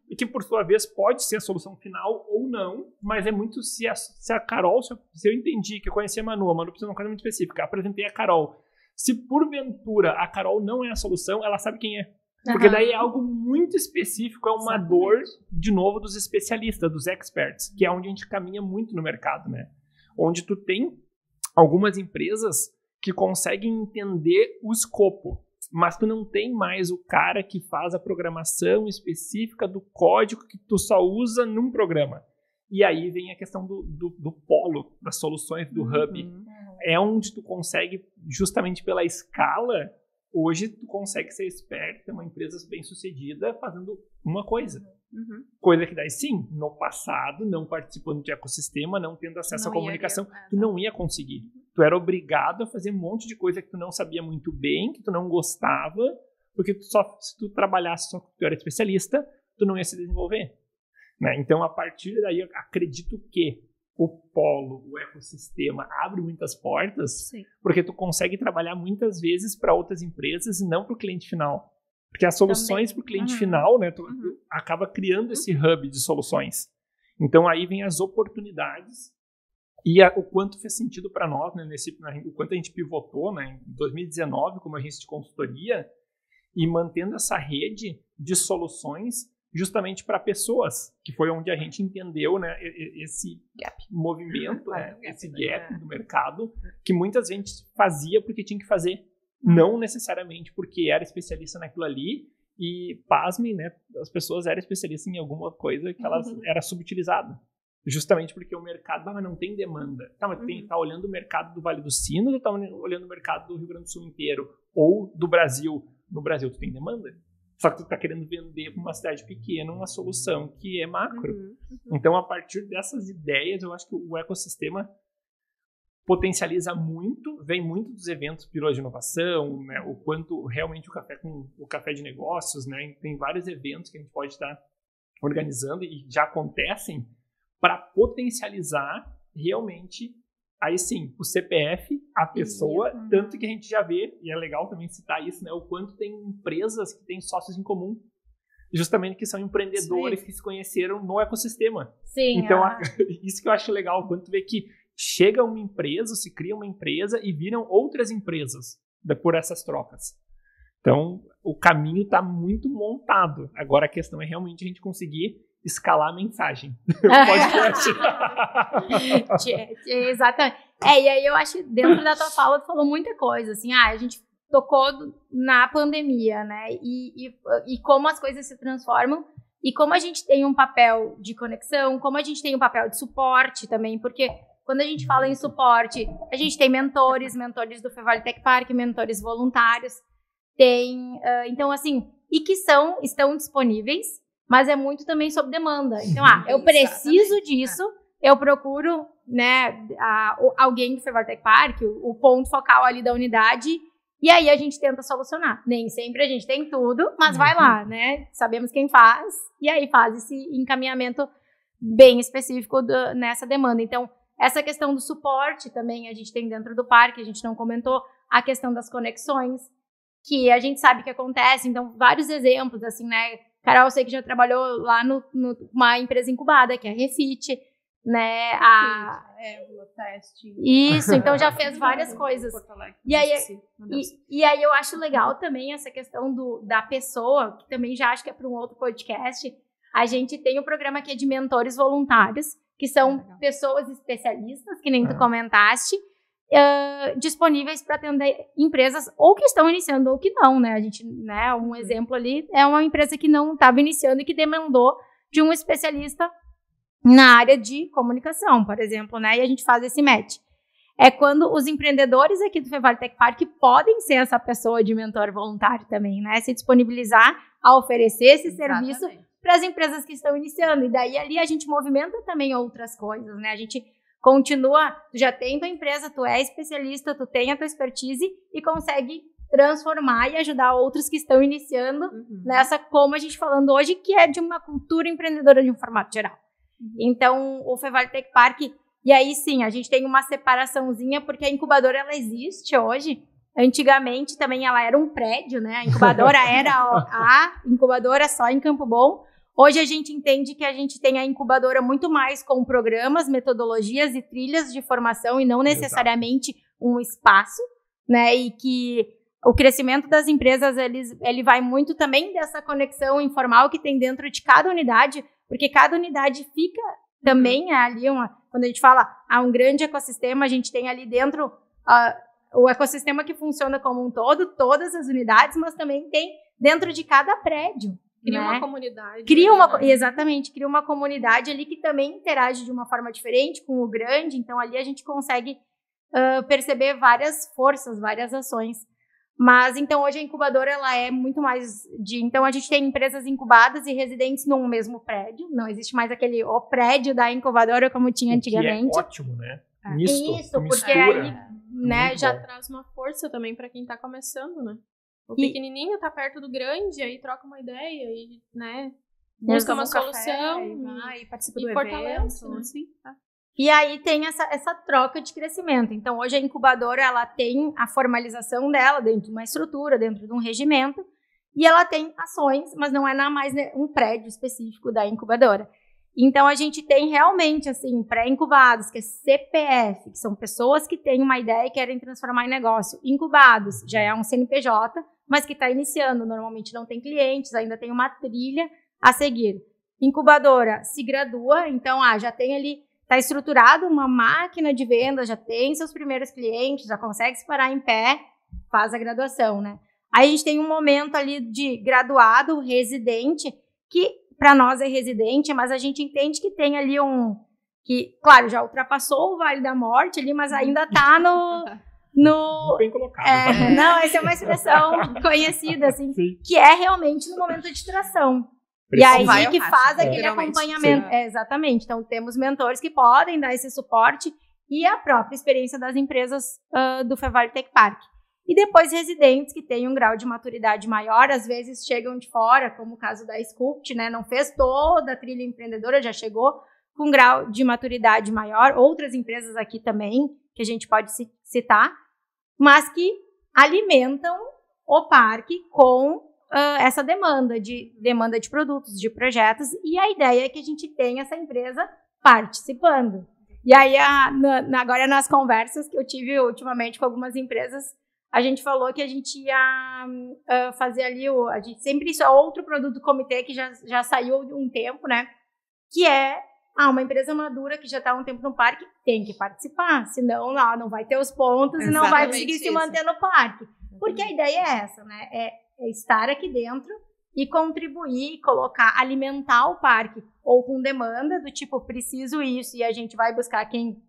E que, por sua vez, pode ser a solução final ou não, mas é muito se a Carol, se eu entendi que eu conheci a Manu precisa de uma coisa muito específica, apresentei a Carol. Se porventura a Carol não é a solução, ela sabe quem é. Porque daí é algo muito específico, é uma dor, de novo, dos especialistas, dos experts, que é onde a gente caminha muito no mercado, né? Onde tu tem algumas empresas que conseguem entender o escopo, mas tu não tem mais o cara que faz a programação específica do código que tu só usa num programa. E aí vem a questão do polo, das soluções do hub. É onde tu consegue, justamente pela escala, hoje tu consegue ser expert, ter uma empresa bem-sucedida fazendo uma coisa. Coisa que daí, sim, no passado, não participando de ecossistema, não tendo acesso à comunicação, tu não ia conseguir. Tu era obrigado a fazer um monte de coisa que tu não sabia muito bem, que tu não gostava, porque se tu trabalhasse só que tu era especialista, tu não ia se desenvolver. Né? Então, a partir daí, eu acredito que o polo, o ecossistema abre muitas portas, porque tu consegue trabalhar muitas vezes para outras empresas e não para o cliente final. Porque as soluções para o cliente final, né, tu acaba criando esse hub de soluções. Então, aí vem as oportunidades e o quanto fez sentido para nós, né, o quanto a gente pivotou, né, em 2019 como agência de consultoria e mantendo essa rede de soluções justamente para pessoas, que foi onde a gente entendeu, né, esse movimento, esse gap do mercado, que muita gente fazia porque tinha que fazer, não necessariamente porque era especialista naquilo ali, E, pasmem, né, as pessoas eram especialistas em alguma coisa que elas era subutilizada. Justamente porque o mercado mas não tem demanda. Tá, mas tá olhando o mercado do Vale dos Sinos ou tá olhando o mercado do Rio Grande do Sul inteiro? Ou do Brasil? No Brasil tu tem demanda. Só que tu tá querendo vender para uma cidade pequena uma solução que é macro. Então, a partir dessas ideias, eu acho que o ecossistema potencializa muito, vem muito dos eventos Pílulas de Inovação, né, o quanto realmente o café de negócios, né, tem vários eventos que a gente pode estar organizando e já acontecem para potencializar realmente, aí sim, o CPF, a pessoa, tanto que a gente já vê, e é legal também citar isso, né, o quanto tem empresas que têm sócios em comum, justamente que são empreendedores que se conheceram no ecossistema. Sim. Então, isso que eu acho legal, quando tu vê que chega uma empresa, se cria uma empresa e viram outras empresas por essas trocas. Então, o caminho está muito montado. Agora a questão é realmente a gente conseguir escalar a mensagem. Podcast. Exatamente. E aí eu acho que dentro da tua fala tu falou muita coisa, assim, a gente tocou na pandemia, né, e como as coisas se transformam, e como a gente tem um papel de conexão, como a gente tem um papel de suporte também, porque quando a gente fala em suporte, a gente tem mentores do Fevale Tech Park, mentores voluntários, então assim, e que estão disponíveis, mas é muito também sob demanda. Então, eu preciso disso, eu procuro, né, alguém do Fevale Tech Park, o ponto focal ali da unidade, e aí a gente tenta solucionar. Nem sempre a gente tem tudo, mas vai lá, né? Sabemos quem faz, e aí faz esse encaminhamento bem específico nessa demanda. Então, essa questão do suporte também a gente tem dentro do parque, a gente não comentou, a questão das conexões, que a gente sabe que acontece, então vários exemplos, assim, né? Carol, eu sei que já trabalhou lá numa empresa incubada, que é a Refit, né? O teste. Isso, então já fez várias coisas. E aí eu acho legal também essa questão da pessoa, que também já acho que é para um outro podcast. A gente tem um programa que é de mentores voluntários, que são pessoas especialistas, que nem tu comentaste, disponíveis para atender empresas ou que estão iniciando ou que não, né? A gente, né, um exemplo ali é uma empresa que não estava iniciando e que demandou de um especialista na área de comunicação, por exemplo, né? E a gente faz esse match. É quando os empreendedores aqui do Fevale Tech Park podem ser essa pessoa de mentor voluntário também, né? Se disponibilizar a oferecer esse serviço para as empresas que estão iniciando. E daí ali a gente movimenta também outras coisas, né? A gente continua, tu já tem tua empresa, tu é especialista, tu tem a tua expertise e consegue transformar e ajudar outros que estão iniciando nessa, como a gente falando hoje, que é de uma cultura empreendedora de um formato geral. Então, o Fevale Tech Park, e aí sim, a gente tem uma separaçãozinha, porque a incubadora, ela existe hoje. Antigamente também ela era um prédio, né? A incubadora era a incubadora só em Campo Bom. Hoje a gente entende que a gente tem a incubadora muito mais com programas, metodologias e trilhas de formação e não necessariamente um espaço, né? E que o crescimento das empresas, ele vai muito também dessa conexão informal que tem dentro de cada unidade, porque cada unidade fica também ali, quando a gente fala um grande ecossistema, a gente tem ali dentro o ecossistema que funciona como um todo, todas as unidades, mas também tem dentro de cada prédio. Cria, né, uma comunidade. Exatamente, cria uma comunidade ali que também interage de uma forma diferente com o grande, então ali a gente consegue perceber várias forças, várias ações. Mas, então, hoje a incubadora, ela é muito mais então a gente tem empresas incubadas e residentes num mesmo prédio, não existe mais o prédio da incubadora como tinha antigamente. Que é ótimo, né? Isso, porque aí, né, já traz uma força também para quem tá começando, né? O pequenininho tá perto do grande, aí troca uma ideia e, né, busca uma solução e participa do fortalece, evento, né? Assim, tá. E aí tem essa troca de crescimento. Então, hoje a incubadora, ela tem a formalização dela dentro de uma estrutura, dentro de um regimento, e ela tem ações, mas não é mais um prédio específico da incubadora. Então, a gente tem realmente, assim, pré-incubados, que é CPF, que são pessoas que têm uma ideia e querem transformar em negócio. Incubados, já é um CNPJ, mas que está iniciando, normalmente não tem clientes, ainda tem uma trilha a seguir. Incubadora se gradua, então, já tem ali, está estruturado uma máquina de venda, já tem seus primeiros clientes, já consegue se parar em pé, faz a graduação, né? Aí a gente tem um momento ali de graduado, residente, que para nós é residente, mas a gente entende que tem ali que, claro, já ultrapassou o Vale da Morte ali, mas ainda está no Bem colocado. não, essa é uma expressão conhecida, assim, Sim. que é realmente no momento de tração. Precisa. E aí que faz aquele literalmente. acompanhamento. Exatamente. Então, temos mentores que podem dar esse suporte e a própria experiência das empresas do Fevale Tech Park. E depois residentes que têm um grau de maturidade maior, às vezes chegam de fora, como o caso da Sculpt, né? Não fez toda a trilha empreendedora, já chegou com um grau de maturidade maior. Outras empresas aqui também, que a gente pode citar, mas que alimentam o parque com essa demanda de produtos, de projetos, e a ideia é que a gente tenha essa empresa participando. E aí, agora nas conversas que eu tive ultimamente com algumas empresas, a gente falou que a gente ia fazer ali, a gente sempre, isso é outro produto do comitê que já saiu de um tempo, né? Que é uma empresa madura que já está há um tempo no parque tem que participar, senão não vai ter os pontos e não vai conseguir se manter no parque. Porque a ideia é essa, né? É estar aqui dentro e contribuir, alimentar o parque, ou com demanda do tipo, preciso isso, e a gente vai buscar quem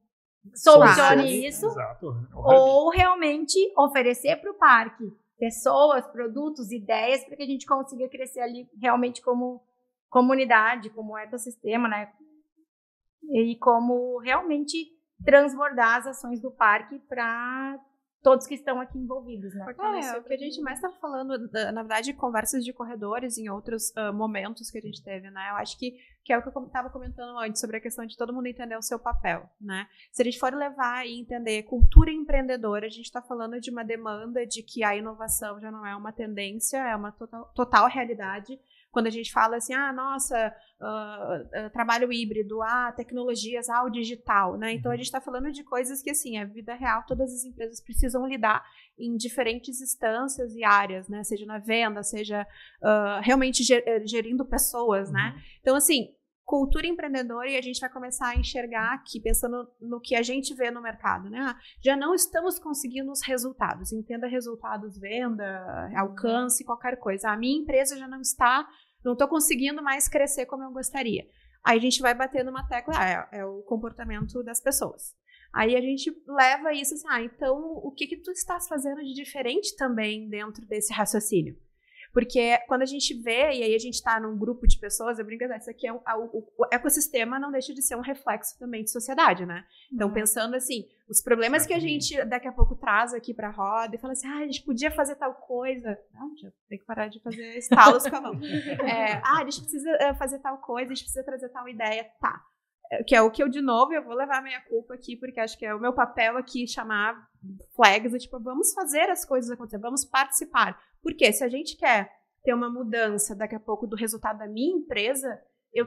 solucione isso, Exato. ou realmente oferecer para o parque pessoas, produtos, ideias, para que a gente consiga crescer ali realmente como comunidade, como ecossistema, né? E como realmente transbordar as ações do parque para todos que estão aqui envolvidos, né? O que a gente mais está falando, na verdade, conversas de corredores em outros momentos que a gente teve, né? Eu acho que é o que eu estava comentando antes, sobre a questão de todo mundo entender o seu papel, né? Se a gente for levar e entender cultura empreendedora, a gente está falando de uma demanda de que a inovação já não é uma tendência, é uma total realidade. Quando a gente fala assim, trabalho híbrido, tecnologias, o digital, né? Então a gente está falando de coisas que, assim, a vida real, todas as empresas precisam lidar em diferentes instâncias e áreas, né? Seja na venda, seja realmente gerindo pessoas, né? Então, assim, cultura empreendedora, e a gente vai começar a enxergar aqui, pensando no que a gente vê no mercado, né? Já não estamos conseguindo os resultados. Entenda resultados, venda, alcance, qualquer coisa. A minha empresa já não estou conseguindo mais crescer como eu gostaria. Aí a gente vai bater numa tecla, é o comportamento das pessoas. Aí a gente leva isso assim, então o que tu estás fazendo de diferente também dentro desse raciocínio? Porque quando a gente vê, e aí a gente está num grupo de pessoas, eu brinco, isso aqui o ecossistema não deixa de ser um reflexo também de sociedade, né? Então, pensando assim, os problemas que a gente daqui a pouco traz aqui para a roda e fala assim, a gente podia fazer tal coisa. Não, já tem que parar de fazer estalos com a mão. A gente precisa fazer tal coisa, a gente precisa trazer tal ideia, tá. Que é o que de novo, eu vou levar a minha culpa aqui, porque acho que é o meu papel aqui chamar flags, tipo, vamos fazer as coisas acontecer, vamos participar. Porque se a gente quer ter uma mudança daqui a pouco do resultado da minha empresa, eu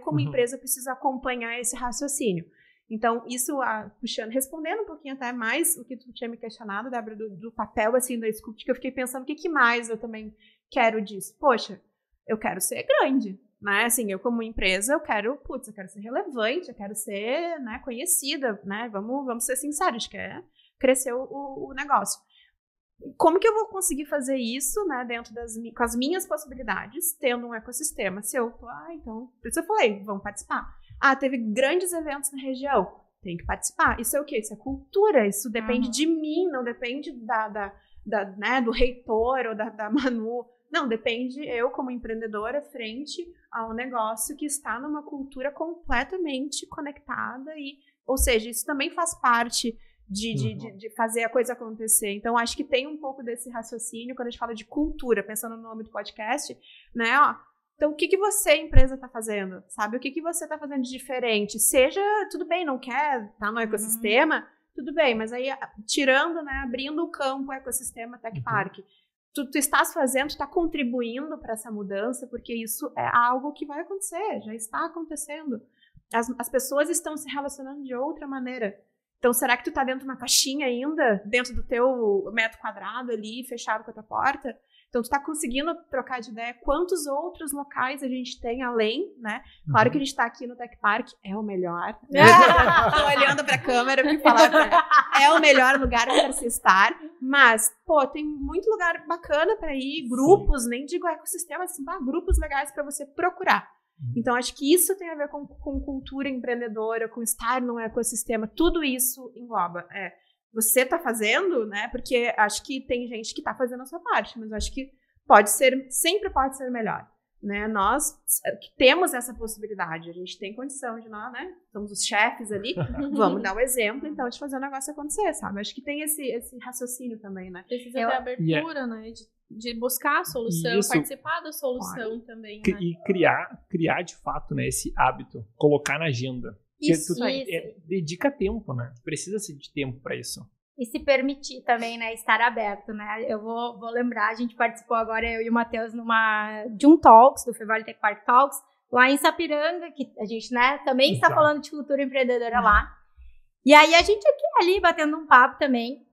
como empresa preciso acompanhar esse raciocínio. Então, isso, puxando, respondendo um pouquinho até mais o que tu tinha me questionado, Débora, do papel, assim, da Sculpt, que eu fiquei pensando, o que mais eu também quero disso? Poxa, eu quero ser grande. Né? Assim, eu como empresa, eu quero ser relevante, eu quero ser, né, conhecida, né? Vamos ser sinceros, a gente quer crescer o negócio. Como que eu vou conseguir fazer isso, né, dentro com as minhas possibilidades, tendo um ecossistema? Se eu então, por isso eu falei, vamos participar. Teve grandes eventos na região, tem que participar. Isso é o quê? Isso é cultura, isso depende de mim, não depende né, do reitor ou da Manu. Não, depende eu como empreendedora frente a um negócio que está numa cultura completamente conectada, ou seja, isso também faz parte de fazer a coisa acontecer. Então, acho que tem um pouco desse raciocínio quando a gente fala de cultura, pensando no nome do podcast, né? Então, o que você, empresa, está fazendo? Sabe? O que você está fazendo de diferente? Seja, tudo bem, não quer estar no ecossistema, tudo bem, mas aí, tirando, né, abrindo o campo, o ecossistema Tech Park, tu estás fazendo, tu está contribuindo para essa mudança, porque isso é algo que vai acontecer, já está acontecendo. As pessoas estão se relacionando de outra maneira. Então, será que tu está dentro de uma caixinha ainda, dentro do teu metro quadrado ali, fechado com a tua porta? Então, tu tá conseguindo trocar de ideia quantos outros locais a gente tem além, né? Claro que a gente tá aqui no Tech Park, é o melhor. Tô olhando pra câmera pra falar, é o melhor lugar para se estar, mas, pô, tem muito lugar bacana pra ir, grupos, nem digo ecossistema, assim, grupos legais pra você procurar. Então, acho que isso tem a ver com cultura empreendedora, com estar num ecossistema, tudo isso engloba. Você tá fazendo, né? Porque acho que tem gente que tá fazendo a sua parte, mas acho que sempre pode ser melhor, né? Nós temos essa possibilidade, a gente tem condição de nós, né? Somos os chefes ali, vamos dar o exemplo, então, de fazer o negócio acontecer, sabe? Acho que tem esse raciocínio também, né? Precisa ter abertura, né? De buscar a solução, participar da solução também, né? E criar de fato, né, esse hábito, colocar na agenda. Isso. Dedica tempo, né? Precisa-se de tempo para isso. E se permitir também, né, estar aberto, né? Eu vou lembrar, a gente participou agora, eu e o Matheus, de um Talks, do Fevale Tech Park Talks, lá em Sapiranga, que a gente, né, também está falando de cultura empreendedora lá. E aí a gente aqui ali batendo um papo também.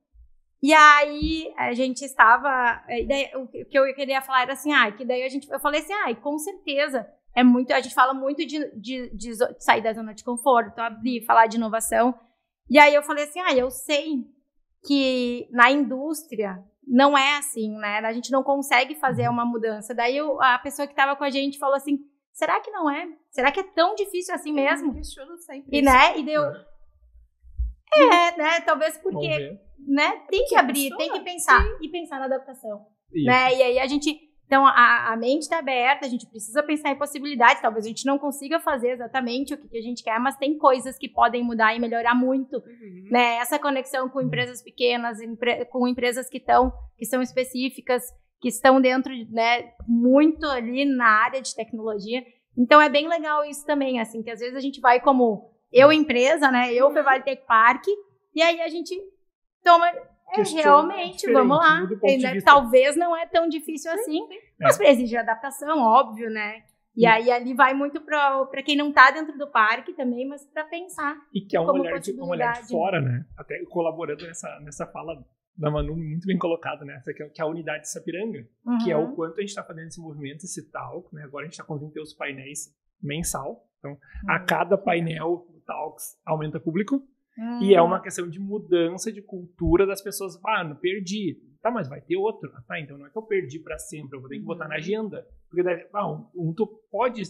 E aí a gente estava, o que eu queria falar era assim, que daí eu falei assim, com certeza, a gente fala muito de sair da zona de conforto, abrir, falar de inovação. E aí eu falei assim, eu sei que na indústria não é assim, né? A gente não consegue fazer uma mudança. Daí a pessoa que estava com a gente falou assim, será que não é? Será que é tão difícil assim mesmo? Eu questiono sempre e, isso. né? E deu... né? Talvez porque, né? Tem que abrir, tem que pensar. E pensar na adaptação. Né? E aí a gente... Então, a mente está aberta, a gente precisa pensar em possibilidades. Talvez a gente não consiga fazer exatamente o que a gente quer, mas tem coisas que podem mudar e melhorar muito. Né? Essa conexão com empresas pequenas, com empresas que são específicas, que estão dentro, né, muito ali na área de tecnologia. Então, é bem legal isso também, assim, que às vezes a gente vai como empresa, né, Fevale Tech Park, e aí a gente toma... realmente, vamos lá. Talvez não é tão difícil assim, mas exige adaptação, óbvio, né? E aí ali vai muito para quem não tá dentro do parque também, mas para pensar. E que é um olhar de fora, né? Até colaborando nessa fala da Manu, muito bem colocada, né? Essa que é a unidade de Sapiranga, que é o quanto a gente está fazendo esse movimento, esse talk, né? Agora a gente está conseguindo ter os painéis mensal. Então, a cada painel do Talks aumenta público. E é uma questão de mudança de cultura das pessoas. Não perdi. Tá, mas vai ter outro. Então não é que eu perdi para sempre, eu vou ter que botar na agenda. Porque daí, tu pode...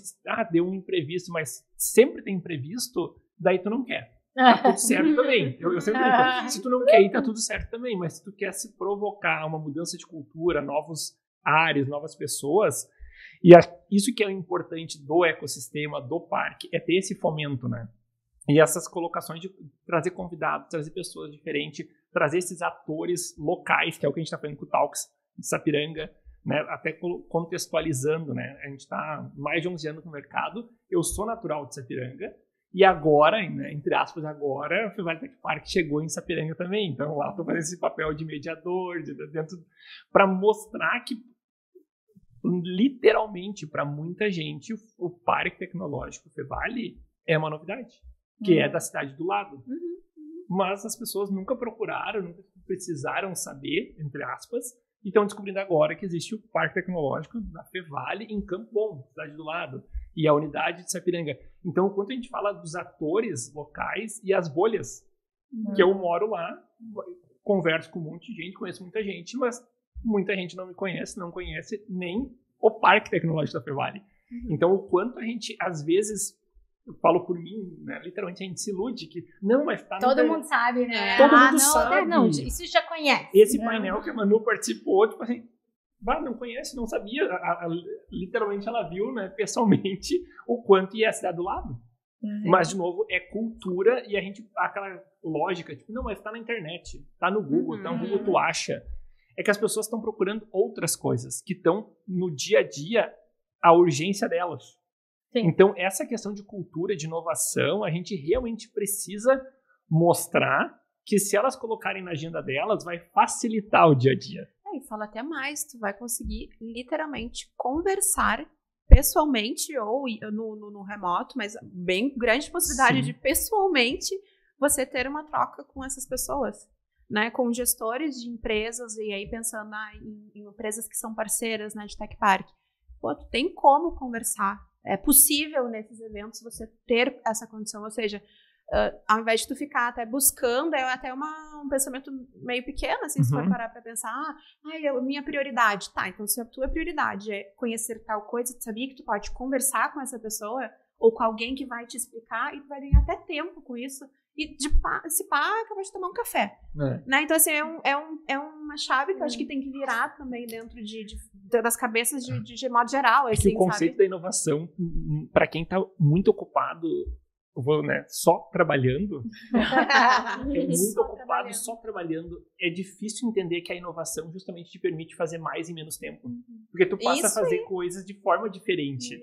deu um imprevisto, mas sempre tem imprevisto, daí tu não quer. Tá tudo certo também. Eu sempre digo, se tu não quer ir, tá tudo certo também. Mas se tu quer se provocar uma mudança de cultura, novos ares, novas pessoas... E isso que é importante do ecossistema, do parque, é ter esse fomento, né? E essas colocações de trazer convidados, trazer pessoas diferentes, trazer esses atores locais, que é o que a gente está fazendo com o Talks de Sapiranga, né? Até contextualizando, né? A gente está mais de 11 anos no mercado, eu sou natural de Sapiranga, e agora, né, entre aspas, agora, o Fevale Tech Park chegou em Sapiranga também, então lá estou fazendo esse papel de mediador, para mostrar que, literalmente, para muita gente, o Parque Tecnológico Fevale é uma novidade. Que é da cidade do lado. Mas as pessoas nunca procuraram, nunca precisaram saber, entre aspas, e estão descobrindo agora que existe o Parque Tecnológico da Fevale em Campo Bom, cidade do lado, e a unidade de Sapiranga. Então, quando a gente fala dos atores locais e as bolhas, que eu moro lá, converso com um monte de gente, conheço muita gente, mas muita gente não me conhece, não conhece nem o Parque Tecnológico da Fevale. Então, o quanto a gente, às vezes... Eu falo por mim, né? Literalmente a gente se ilude que não, mas tá... Todo mundo sabe, né? Todo mundo sabe. Não, isso já conhece. Esse painel que a Manu participou, tipo assim, não conhece, não sabia. Literalmente ela viu, né, pessoalmente, o quanto ia a cidade do lado. Mas, de novo, é cultura e a gente, aquela lógica, tipo, não, mas tá na internet, tá no Google, tá no Google, tu acha. É que as pessoas estão procurando outras coisas que estão no dia a dia, a urgência delas. Sim. Então, essa questão de cultura, de inovação, a gente realmente precisa mostrar que se elas colocarem na agenda delas, vai facilitar o dia a dia. E fala até mais, tu vai conseguir literalmente conversar pessoalmente ou no remoto, mas bem grande possibilidade de pessoalmente você ter uma troca com essas pessoas. né, com gestores de empresas, e aí pensando em empresas que são parceiras, né, de Tech Park. Pô, tu tem como conversar. É possível nesses eventos você ter essa condição, ou seja, ao invés de tu ficar até buscando, é até um pensamento meio pequeno, assim, se for parar pra pensar, minha prioridade, tá, então se a tua prioridade é conhecer tal coisa, tu sabia que tu pode conversar com essa pessoa, ou com alguém que vai te explicar, e tu vai ganhar até tempo com isso, e se pá, acaba de tomar um café, né, então assim, é uma chave que eu acho que tem que virar também dentro das cabeças de modo geral, assim, que o conceito, sabe, da inovação, pra quem tá muito ocupado, só trabalhando, muito ocupado, só trabalhando, é difícil entender que a inovação justamente te permite fazer mais em menos tempo. Porque tu passa a fazer coisas de forma diferente.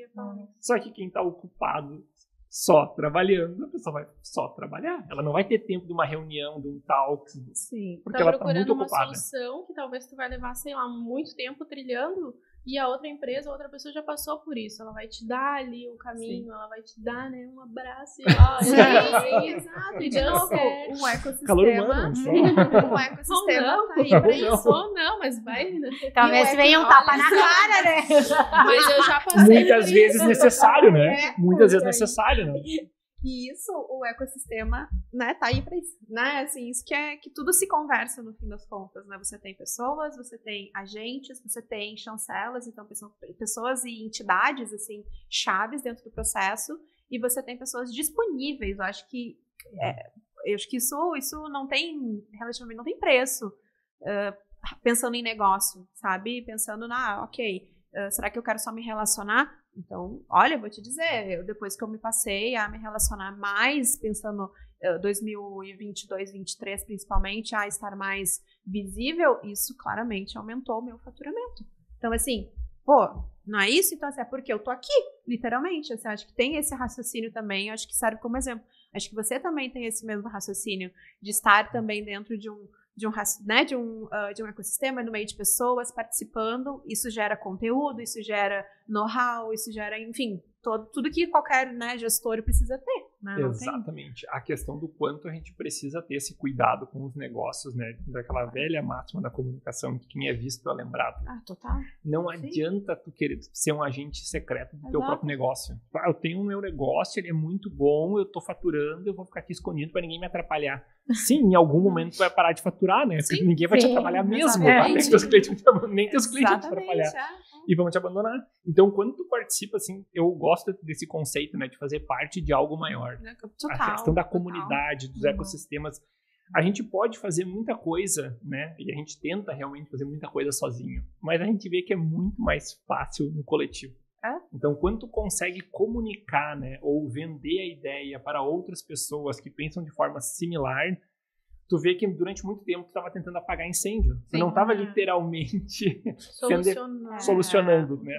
Só que quem tá ocupado só trabalhando, a pessoa vai só trabalhar. Ela não vai ter tempo de uma reunião, de um talk. Sim. Porque ela tá muito ocupada. Uma solução que talvez tu vai levar, sei lá, muito tempo trilhando, e a outra empresa, a outra pessoa já passou por isso. Ela vai te dar ali o caminho, ela vai te dar, né, um abraço. Exato. E de novo, o ecossistema. Calor humano. O ecossistema tá aí pra isso. Ou não, mas vai. Talvez venha um tapa na cara, né? Mas eu já passei. Muitas vezes necessário, né? Muitas vezes necessário, né? E isso, o ecossistema, né, tá aí pra isso, né, assim, isso que tudo se conversa no fim das contas, né, você tem pessoas, você tem agentes, você tem chancelas, então pessoas e entidades, assim, chaves dentro do processo, e você tem pessoas disponíveis, eu acho que isso não tem, relativamente, não tem preço, pensando em negócio, sabe, pensando será que eu quero só me relacionar? Então, olha, eu vou te dizer, depois que eu me passei a me relacionar mais, pensando 2022, 2023 principalmente, a estar mais visível, isso claramente aumentou o meu faturamento. Então, assim, não é isso? Então, assim, é porque eu tô aqui, literalmente. Assim, acho que tem esse raciocínio também, acho que serve como exemplo. Acho que você também tem esse mesmo raciocínio de estar também dentro de um ecossistema, no meio de pessoas participando, isso gera conteúdo, isso gera know-how, isso gera, enfim, tudo que qualquer, né, gestor precisa ter. Né? Exatamente. A questão do quanto a gente precisa ter esse cuidado com os negócios, né? Daquela velha máxima da comunicação, que quem é visto é lembrado. Total. Não adianta tu querer ser um agente secreto do teu próprio negócio. Eu tenho o meu negócio, ele é muito bom, eu tô faturando, eu vou ficar aqui escondido para ninguém me atrapalhar. Sim, em algum momento tu vai parar de faturar, né? Porque ninguém vai te atrapalhar mesmo. Nem teus clientes vão te atrapalhar. E vão te abandonar. Então, quando tu participa, assim, eu gosto desse conceito, né, de fazer parte de algo maior. Total, a questão da comunidade, dos ecossistemas. A gente pode fazer muita coisa, né, e a gente tenta realmente fazer muita coisa sozinho, mas a gente vê que é muito mais fácil no coletivo. Então, quando tu consegue comunicar, né, ou vender a ideia para outras pessoas que pensam de forma similar, tu vê que durante muito tempo tu estava tentando apagar incêndio. Tu não estava literalmente solucionando, né?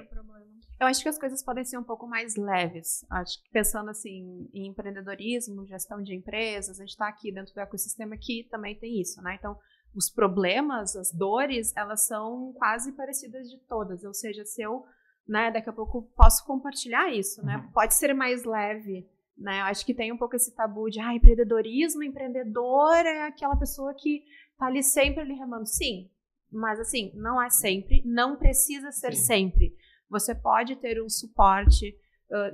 Eu acho que as coisas podem ser um pouco mais leves. Acho que pensando assim em empreendedorismo, gestão de empresas, a gente está aqui dentro do ecossistema que também tem isso, né? Então, os problemas, as dores, elas são quase parecidas de todas. Ou seja, se eu, né, daqui a pouco posso compartilhar isso, né? Pode ser mais leve. Né? Eu acho que tem um pouco esse tabu de empreendedorismo, empreendedor é aquela pessoa que tá ali sempre ali remando. Sim, mas assim, não é sempre, não precisa ser sempre. Você pode ter um suporte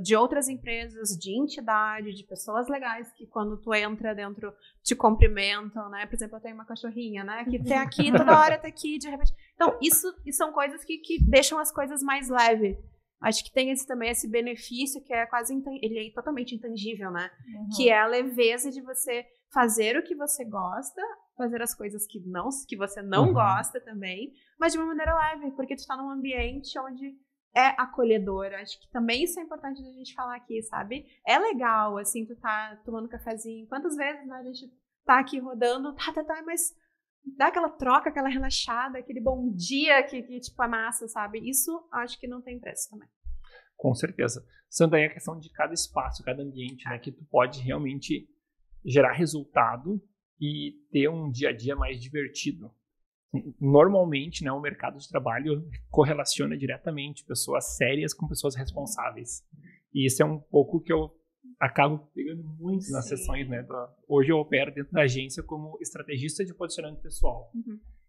de outras empresas, de entidade, de pessoas legais que quando tu entra dentro te cumprimentam, né? Por exemplo, eu tenho uma cachorrinha, né? Que tá aqui, toda hora tá aqui, de repente. Então, isso são coisas que deixam as coisas mais leves. Acho que tem também esse benefício que é ele é totalmente intangível, né? Que é a leveza de você fazer o que você gosta, fazer as coisas que você não gosta também, mas de uma maneira leve, porque tu tá num ambiente onde é acolhedor. Acho que também isso é importante da gente falar aqui, sabe? É legal, assim, tu tá tomando cafezinho. Quantas vezes, né, a gente tá aqui rodando, mas dá aquela troca, aquela relaxada, aquele bom dia que tipo, é massa, sabe? Isso acho que não tem preço também. Com certeza. Sandra, é a questão de cada espaço, cada ambiente, né? Que tu pode realmente gerar resultado e ter um dia a dia mais divertido. Normalmente, né, o mercado de trabalho correlaciona diretamente pessoas sérias com pessoas responsáveis. E isso é um pouco que eu acabo pegando muito nas sessões, né? Hoje eu opero dentro da agência como estrategista de posicionamento pessoal.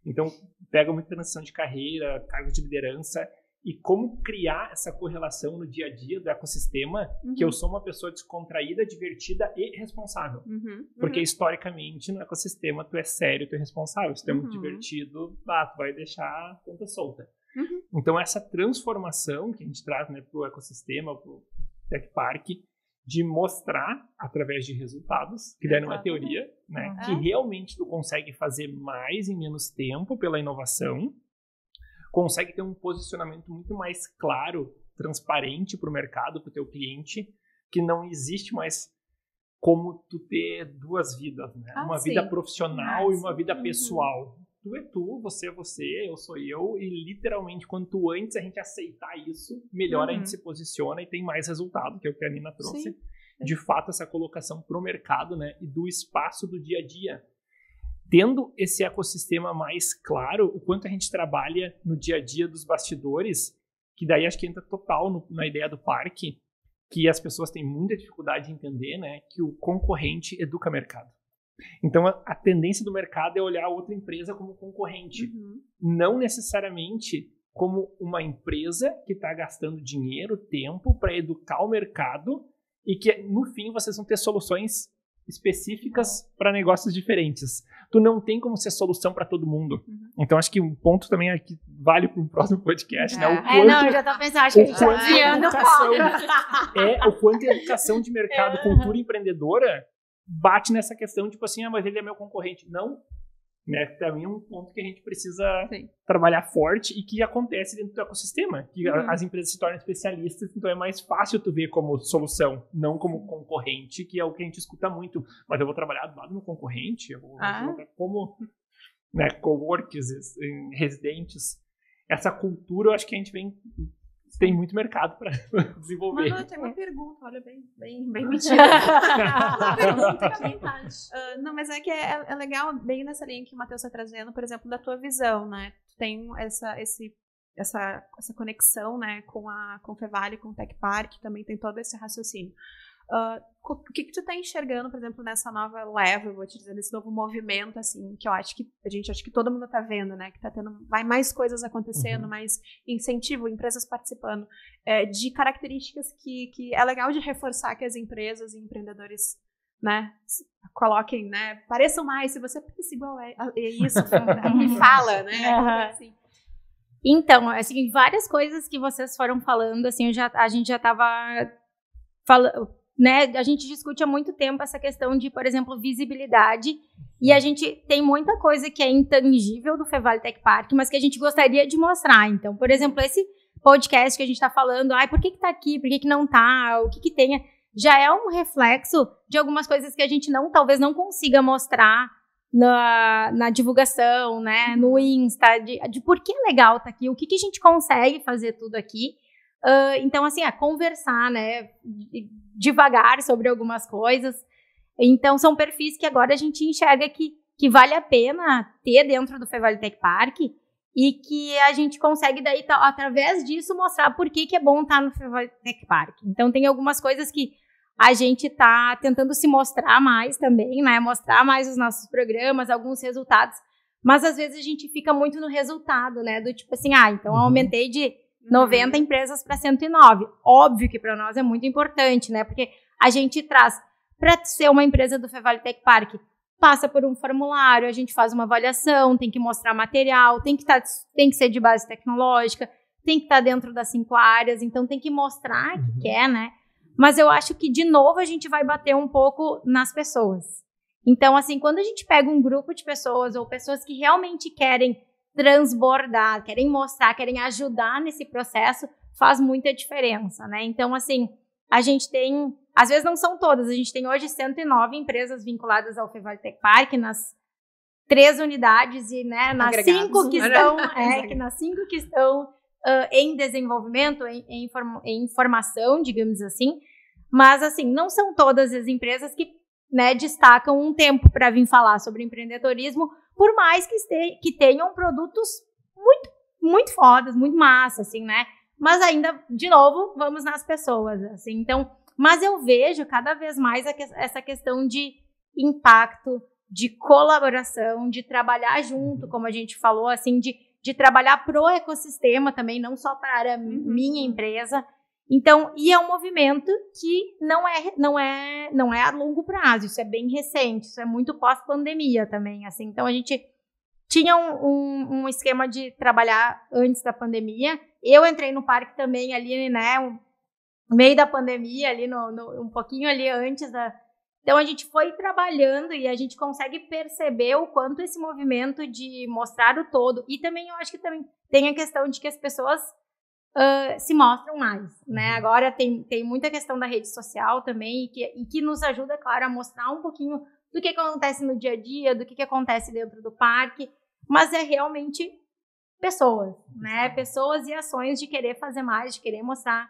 Então, pega muita transição de carreira, cargos de liderança e como criar essa correlação no dia a dia do ecossistema, que eu sou uma pessoa descontraída, divertida e responsável. Porque historicamente no ecossistema tu é sério, tu é responsável. Se tu é muito divertido, tu vai deixar a ponta solta. Então, essa transformação que a gente traz, né, pro ecossistema, pro Tech Park, de mostrar através de resultados, que daí não é teoria, né, que realmente tu consegue fazer mais em menos tempo pela inovação, consegue ter um posicionamento muito mais claro, transparente para o mercado, para o teu cliente, que não existe mais como tu ter duas vidas, né? Uma vida profissional e uma vida pessoal. Tu é tu, você é você, eu sou eu, e literalmente quanto antes a gente aceitar isso, melhor a gente se posiciona e tem mais resultado, que é o que a Nina trouxe. De fato, essa colocação pro mercado, né? E do espaço do dia a dia. Tendo esse ecossistema mais claro, o quanto a gente trabalha no dia a dia dos bastidores, que daí acho que entra total na ideia do parque, que as pessoas têm muita dificuldade de entender, né? Que o concorrente educa mercado. Então, a tendência do mercado é olhar outra empresa como concorrente. Não necessariamente como uma empresa que está gastando dinheiro, tempo para educar o mercado e que, no fim, vocês vão ter soluções específicas para negócios diferentes. Tu não tem como ser solução para todo mundo. Então, acho que um ponto também aqui vale para um próximo podcast, né? O quanto, não, eu já tô pensando, acho que a gente tá desviando o foco. O quanto a educação de mercado, cultura empreendedora bate nessa questão, tipo assim, mas ele é meu concorrente. Não, né? Para mim é um ponto que a gente precisa trabalhar forte e que acontece dentro do ecossistema, que as empresas se tornam especialistas, então é mais fácil tu ver como solução, não como concorrente, que é o que a gente escuta muito. Mas eu vou trabalhar do lado do meu concorrente, eu vou trabalhar como, né, coworkers, residentes. Essa cultura, eu acho que a gente tem muito mercado para desenvolver. Mano, tem uma pergunta, olha, bem mentira. Uma pergunta não, mas é que é legal, bem nessa linha que o Matheus está trazendo, por exemplo, da tua visão, né? Tu tem essa conexão, né, com o Fevale, com o Tech Park, também tem todo esse raciocínio. O que tu tá enxergando, por exemplo, nessa nova leva, eu vou te dizer, nesse novo movimento, assim, que eu acho que todo mundo tá vendo, né, que tá tendo mais coisas acontecendo, mais incentivo, empresas participando, de características que é legal de reforçar que as empresas e empreendedores, né, coloquem, né, pareçam mais, se você pensa igual é isso, me fala, né, assim. Então, assim, várias coisas que vocês foram falando, assim, a gente já tava falando, né, a gente discute há muito tempo essa questão de, por exemplo, visibilidade, e a gente tem muita coisa que é intangível do Fevale Tech Park, mas que a gente gostaria de mostrar. Então, por exemplo, esse podcast que a gente está falando, por que tá aqui, por que não tá, o que tem, já é um reflexo de algumas coisas que a gente talvez não consiga mostrar na divulgação, né, no Insta, de por que é legal tá aqui, o que a gente consegue fazer tudo aqui. Então, assim, conversar, né, devagar sobre algumas coisas. Então, são perfis que agora a gente enxerga que vale a pena ter dentro do Fevale Tech Park e que a gente consegue, daí, através disso, mostrar por que é bom estar no Fevale Tech Park. Então, tem algumas coisas que a gente está tentando se mostrar mais também, né, mostrar mais os nossos programas, alguns resultados, mas às vezes a gente fica muito no resultado, né, do tipo assim, então eu aumentei de 90 empresas para 109. Óbvio que para nós é muito importante, né? Porque a gente traz, para ser uma empresa do Fevale Tech Park, passa por um formulário, a gente faz uma avaliação, tem que mostrar material, tem que ser de base tecnológica, tem que estar dentro das 5 áreas, então tem que mostrar que quer, né? Mas eu acho que, de novo, a gente vai bater um pouco nas pessoas. Então, assim, quando a gente pega um grupo de pessoas ou pessoas que realmente querem transbordar, querem mostrar, querem ajudar nesse processo, faz muita diferença, né? Então, assim, a gente tem, às vezes não são todas, a gente tem hoje 109 empresas vinculadas ao Fevale Tech Park, nas 3 unidades e, né, nas 5 que estão, nas 5 que estão em desenvolvimento, em formação, digamos assim, mas, assim, não são todas as empresas que, né, destacam um tempo para vir falar sobre empreendedorismo, por mais que tenham produtos muito, muito fodas, muito massa, assim, né? Mas ainda, de novo, vamos nas pessoas, assim. Então, Mas eu vejo cada vez mais essa questão de impacto, de colaboração, de trabalhar junto, como a gente falou, assim, de trabalhar pro ecossistema também, não só para a minha empresa. Então, e é um movimento que não é a longo prazo, isso é bem recente, isso é muito pós-pandemia também, assim. Então, a gente tinha um esquema de trabalhar antes da pandemia. Eu entrei no parque também ali, né, no meio da pandemia, ali um pouquinho ali antes da... Então, a gente foi trabalhando e a gente consegue perceber o quanto esse movimento de mostrar o todo, e também eu acho que também tem a questão de que as pessoas se mostram mais, né? Agora tem muita questão da rede social também e que nos ajuda, claro, a mostrar um pouquinho do que acontece no dia a dia, do que acontece dentro do parque, mas é realmente pessoas, né? Pessoas e ações de querer fazer mais, de querer mostrar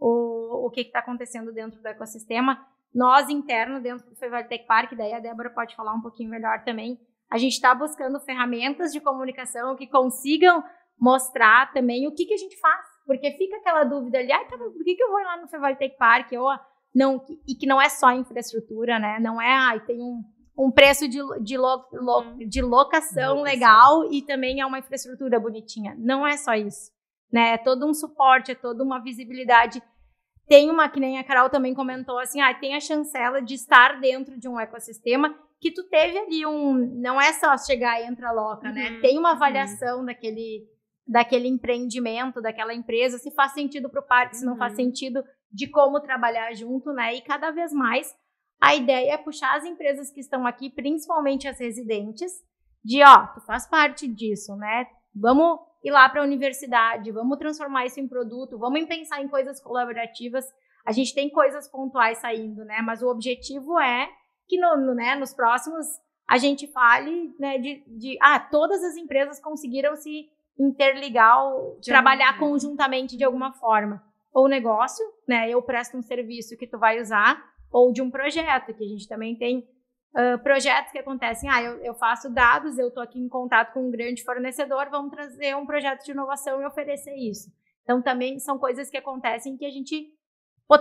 o que está acontecendo dentro do ecossistema. Nós, interno, dentro do Fevale Tech Park, daí a Débora pode falar um pouquinho melhor também, a gente está buscando ferramentas de comunicação que consigam mostrar também o que a gente faz, porque fica aquela dúvida ali, por que eu vou lá no Fevale Tech Park? Não, e que não é só infraestrutura, né? Não é, tem um preço de locação legal e também é uma infraestrutura bonitinha. Não é só isso, né? É todo um suporte, é toda uma visibilidade. Tem que nem a Carol também comentou, assim, tem a chancela de estar dentro de um ecossistema que tu teve ali não é só chegar e entra loca, né? Tem uma avaliação daquele empreendimento, daquela empresa, se faz sentido para o parque, se não faz sentido, de como trabalhar junto, né? E cada vez mais a ideia é puxar as empresas que estão aqui, principalmente as residentes, tu faz parte disso, né? Vamos ir lá para a universidade, vamos transformar isso em produto, vamos pensar em coisas colaborativas. A gente tem coisas pontuais saindo, né? Mas o objetivo é que nos próximos a gente fale, né, todas as empresas conseguiram se interligar, trabalhar conjuntamente de alguma forma. Ou negócio, né? Eu presto um serviço que tu vai usar, ou de um projeto, que a gente também tem projetos que acontecem, eu faço dados, eu estou aqui em contato com um grande fornecedor, vamos trazer um projeto de inovação e oferecer isso. Então, também são coisas que acontecem que a gente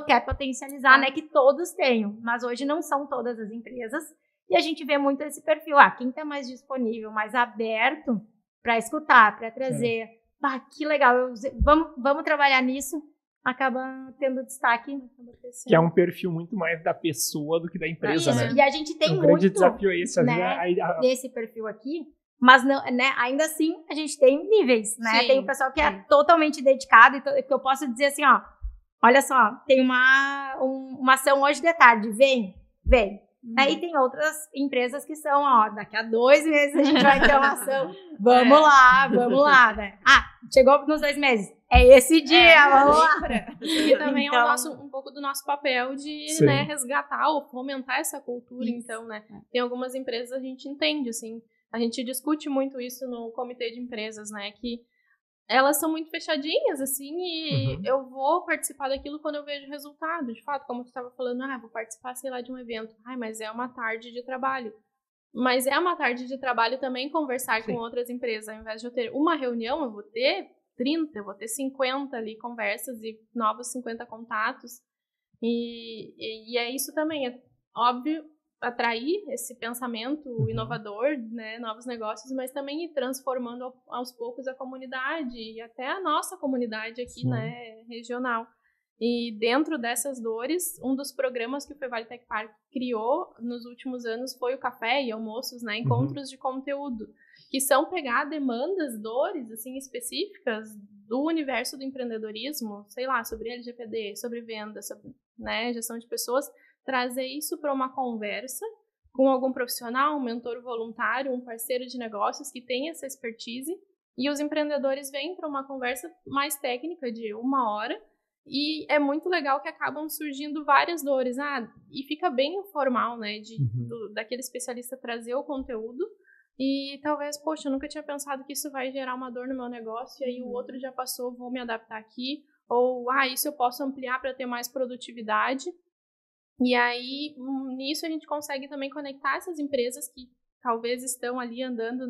quer potencializar, né, que todos tenham, mas hoje não são todas as empresas, e a gente vê muito esse perfil, quem está mais disponível, mais aberto para escutar, para trazer, que legal, vamos trabalhar nisso, acaba tendo destaque. Que é um perfil muito mais da pessoa do que da empresa, isso, né? E a gente tem muito, grande desafio é esse, né, desse perfil aqui, mas não, né, ainda assim a gente tem níveis, né? Sim, tem o pessoal que é totalmente dedicado, e que eu posso dizer assim, olha só, tem uma ação hoje de tarde, vem. Aí tem outras empresas que são, daqui a 2 meses a gente vai ter uma ação, vamos lá, né? Chegou nos 2 meses, é esse dia, vamos lá. E também então, é um pouco do nosso papel de, né, resgatar ou fomentar essa cultura, então, né? Tem algumas empresas, a gente entende, assim, a gente discute muito isso no comitê de empresas, né, que elas são muito fechadinhas, assim, e eu vou participar daquilo quando eu vejo resultado. De fato, como tu estava falando, vou participar, sei lá, de um evento. Mas é uma tarde de trabalho. Mas é uma tarde de trabalho também conversar com outras empresas. Ao invés de eu ter uma reunião, eu vou ter 30, eu vou ter 50 ali conversas e novos 50 contatos. E é isso também, é óbvio, atrair esse pensamento inovador, né, novos negócios, mas também ir transformando aos poucos a comunidade e até a nossa comunidade aqui, né, regional. E dentro dessas dores, um dos programas que o Fevale Tech Park criou nos últimos anos foi o café e almoços, né, encontros de conteúdo, que são pegar demandas, dores, assim, específicas do universo do empreendedorismo, sei lá, sobre LGPD, sobre venda, sobre, né, gestão de pessoas, trazer isso para uma conversa com algum profissional, um mentor voluntário, um parceiro de negócios que tem essa expertise, e os empreendedores vêm para uma conversa mais técnica de 1 hora, e é muito legal que acabam surgindo várias dores, e fica bem informal, né, daquele especialista trazer o conteúdo, e talvez, poxa, eu nunca tinha pensado que isso vai gerar uma dor no meu negócio, e aí o outro já passou, vou me adaptar aqui, ou, isso eu posso ampliar para ter mais produtividade. E aí, nisso a gente consegue também conectar essas empresas que talvez estão ali andando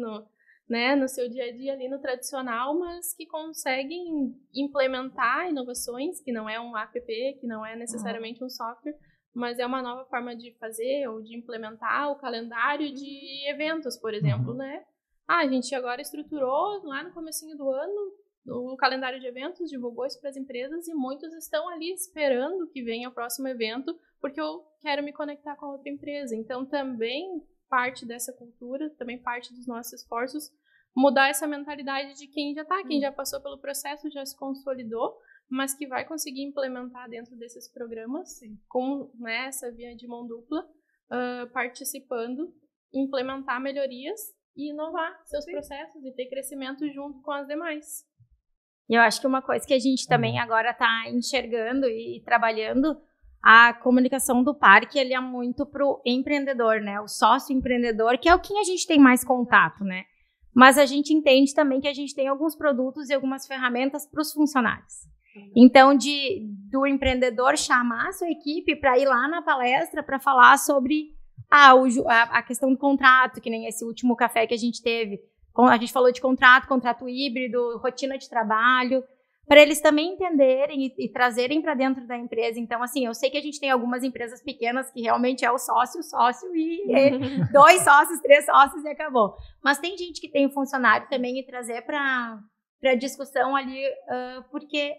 né, no seu dia a dia ali no tradicional, mas que conseguem implementar inovações, que não é um app, que não é necessariamente um software, mas é uma nova forma de fazer ou de implementar o calendário de eventos, por exemplo, né? A gente agora estruturou lá no comecinho do ano o calendário de eventos, divulgou isso para as empresas e muitos estão ali esperando que venha o próximo evento porque eu quero me conectar com outra empresa. Então, também parte dessa cultura, também parte dos nossos esforços, mudar essa mentalidade de quem já está, quem já passou pelo processo, já se consolidou, mas que vai conseguir implementar dentro desses programas, com, né, essa via de mão dupla, participando, implementar melhorias e inovar seus processos e ter crescimento junto com as demais. E eu acho que uma coisa que a gente também agora está enxergando e trabalhando, a comunicação do parque, ele é muito pro empreendedor, né? O sócio empreendedor, que é o que a gente tem mais contato, né? Mas a gente entende também que a gente tem alguns produtos e algumas ferramentas para os funcionários. Então, do empreendedor chamar a sua equipe para ir lá na palestra para falar sobre a questão do contrato, que nem esse último café que a gente teve. A gente falou de contrato híbrido, rotina de trabalho, para eles também entenderem e trazerem para dentro da empresa. Então, assim, eu sei que a gente tem algumas empresas pequenas que realmente é o sócio e 2 sócios, 3 sócios e acabou. Mas tem gente que tem um funcionário também e trazer para discussão ali, porque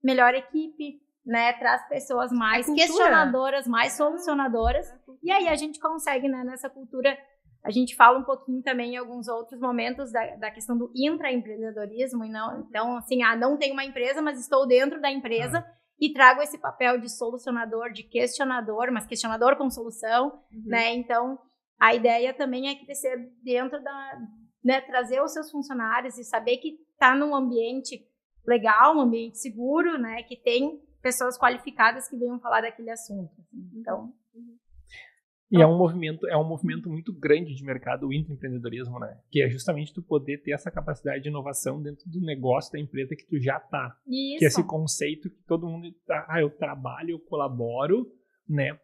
melhor equipe, né, traz pessoas mais questionadoras, mais solucionadoras, e aí a gente consegue, né, nessa cultura. A gente fala um pouquinho também em alguns outros momentos da questão do intraempreendedorismo, e não, então, assim, não tenho uma empresa, mas estou dentro da empresa e trago esse papel de solucionador, de questionador, mas questionador com solução, né? Então, a ideia também é crescer dentro né, trazer os seus funcionários e saber que está num ambiente legal, um ambiente seguro, né? Que tem pessoas qualificadas que venham falar daquele assunto. Assim. Então... E é um movimento muito grande de mercado, o intraempreendedorismo, né? Que é justamente tu poder ter essa capacidade de inovação dentro do negócio da empresa que tu já tá. Isso. Que é esse conceito que todo mundo tá, eu trabalho, eu colaboro, né?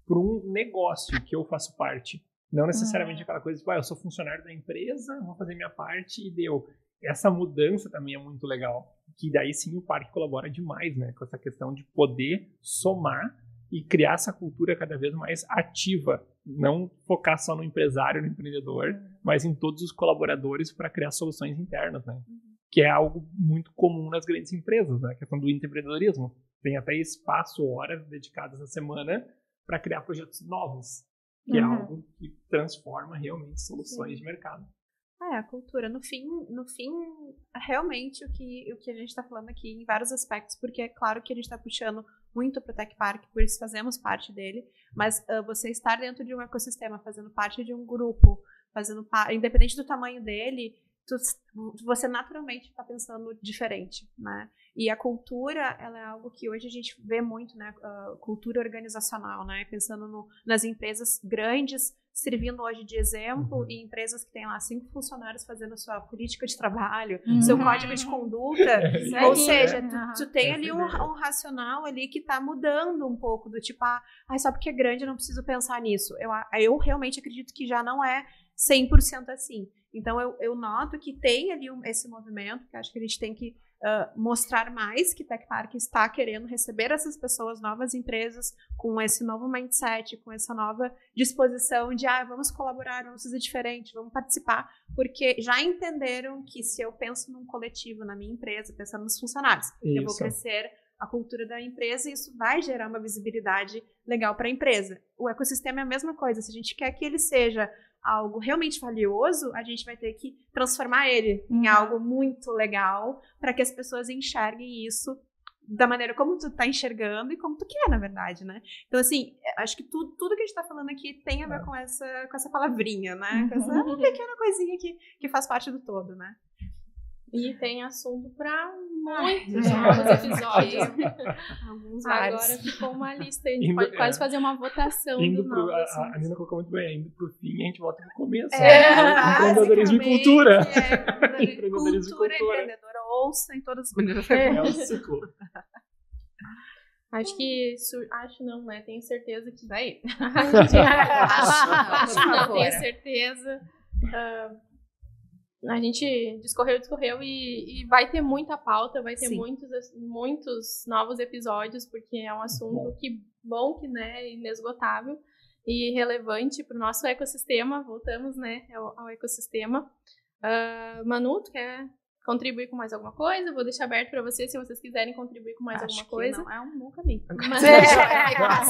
Por um negócio que eu faço parte. Não necessariamente aquela coisa de, eu sou funcionário da empresa, vou fazer minha parte e deu. Essa mudança também é muito legal. Que daí sim o parque colabora demais, né? Com essa questão de poder somar e criar essa cultura cada vez mais ativa, não focar só no empresário, no empreendedor, mas em todos os colaboradores para criar soluções internas, né? Que é algo muito comum nas grandes empresas, né? A questão do intraempreendedorismo. Tem até espaço, horas dedicadas na semana para criar projetos novos, que é algo que transforma realmente soluções de mercado. A cultura. No fim, realmente o que a gente está falando aqui em vários aspectos, porque é claro que a gente está puxando muito para o Tech Park, por isso fazemos parte dele, mas você estar dentro de um ecossistema, fazendo parte de um grupo, independente do tamanho dele, você naturalmente está pensando diferente, né? E a cultura, ela é algo que hoje a gente vê muito, né? Cultura organizacional, né? Pensando nas empresas grandes, servindo hoje de exemplo, e empresas que têm lá 5 funcionários fazendo sua política de trabalho, seu código de conduta, ou seja, tu tem ali um racional ali que está mudando um pouco, do tipo, só porque é grande eu não preciso pensar nisso. Eu realmente acredito que já não é 100% assim. Então, eu noto que tem ali esse movimento, que acho que a gente tem que mostrar mais que Tech Park está querendo receber essas pessoas, novas empresas, com esse novo mindset, com essa nova disposição de, vamos colaborar, vamos fazer diferente, vamos participar, porque já entenderam que se eu penso num coletivo, na minha empresa, pensando nos funcionários, eu vou crescer a cultura da empresa e isso vai gerar uma visibilidade legal para a empresa. O ecossistema é a mesma coisa, se a gente quer que ele seja algo realmente valioso, a gente vai ter que transformar ele em algo muito legal para que as pessoas enxerguem isso da maneira como tu tá enxergando e como tu quer, na verdade, né? Então, assim, acho que tudo que a gente tá falando aqui tem a ver com essa palavrinha, né? Com essa pequena coisinha que faz parte do todo, né? E tem assunto para muitos novos episódios. Agora ficou uma lista, a gente pode quase fazer uma votação dos novos assuntos. A Nina colocou muito bem, indo pro fim, a gente volta pro começo. Empreendedorismo e cultura. Cultura empreendedora, ouça em todas as maneiras. É o ciclo. Acho que... Acho não, né? Tenho certeza que vai. Acho não, tenho certeza. a gente discorreu e vai ter muita pauta, vai ter muitos novos episódios, porque é um assunto que né, inesgotável e relevante para o nosso ecossistema. Voltamos, né, ao ecossistema. Manu, tu quer contribuir com mais alguma coisa? Vou deixar aberto para vocês, se vocês quiserem contribuir com mais alguma coisa. Não é um bom caminho.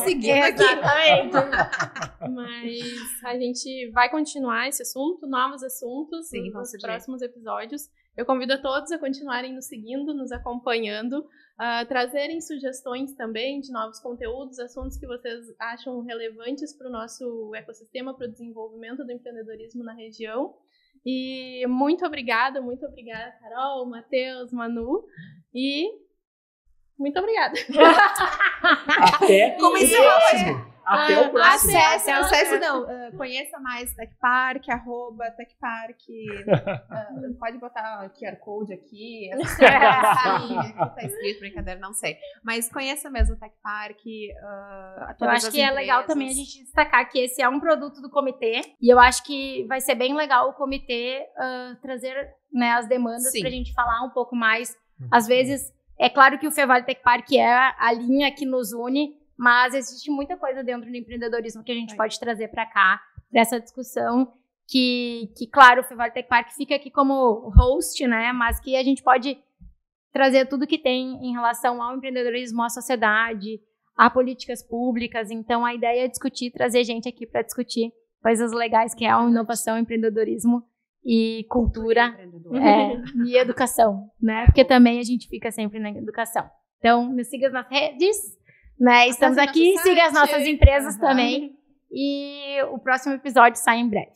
Seguindo aqui. Mas a gente vai continuar esse assunto, novos assuntos nos próximos episódios. Eu convido a todos a continuarem nos seguindo, nos acompanhando, trazerem sugestões também de novos conteúdos, assuntos que vocês acham relevantes para o nosso ecossistema, para o desenvolvimento do empreendedorismo na região. E muito obrigada, Carol, Matheus, Manu, e muito obrigada. Até o próximo. Até o próximo. Acesse conheça mais TechPark, @TechPark. Pode botar o QR Code aqui. Aqui tá escrito, brincadeira, não sei. Mas conheça mesmo o TechPark. Eu acho que é legal também a gente destacar que esse é um produto do comitê. E eu acho que vai ser bem legal o comitê trazer, né, as demandas pra gente falar um pouco mais. Às vezes, é claro que o Fevale Tech Park é a linha que nos une, mas existe muita coisa dentro do empreendedorismo que a gente pode trazer para cá, para essa discussão, que claro, o Fevale Tech Park fica aqui como host, né, mas que a gente pode trazer tudo que tem em relação ao empreendedorismo, à sociedade, a políticas públicas. Então, a ideia é discutir, trazer gente aqui para discutir coisas legais, que é a inovação, empreendedorismo e cultura e educação, né, porque também a gente fica sempre na educação. Então, nos siga nas redes, né? Estamos aqui, siga as nossas empresas também. E o próximo episódio sai em breve.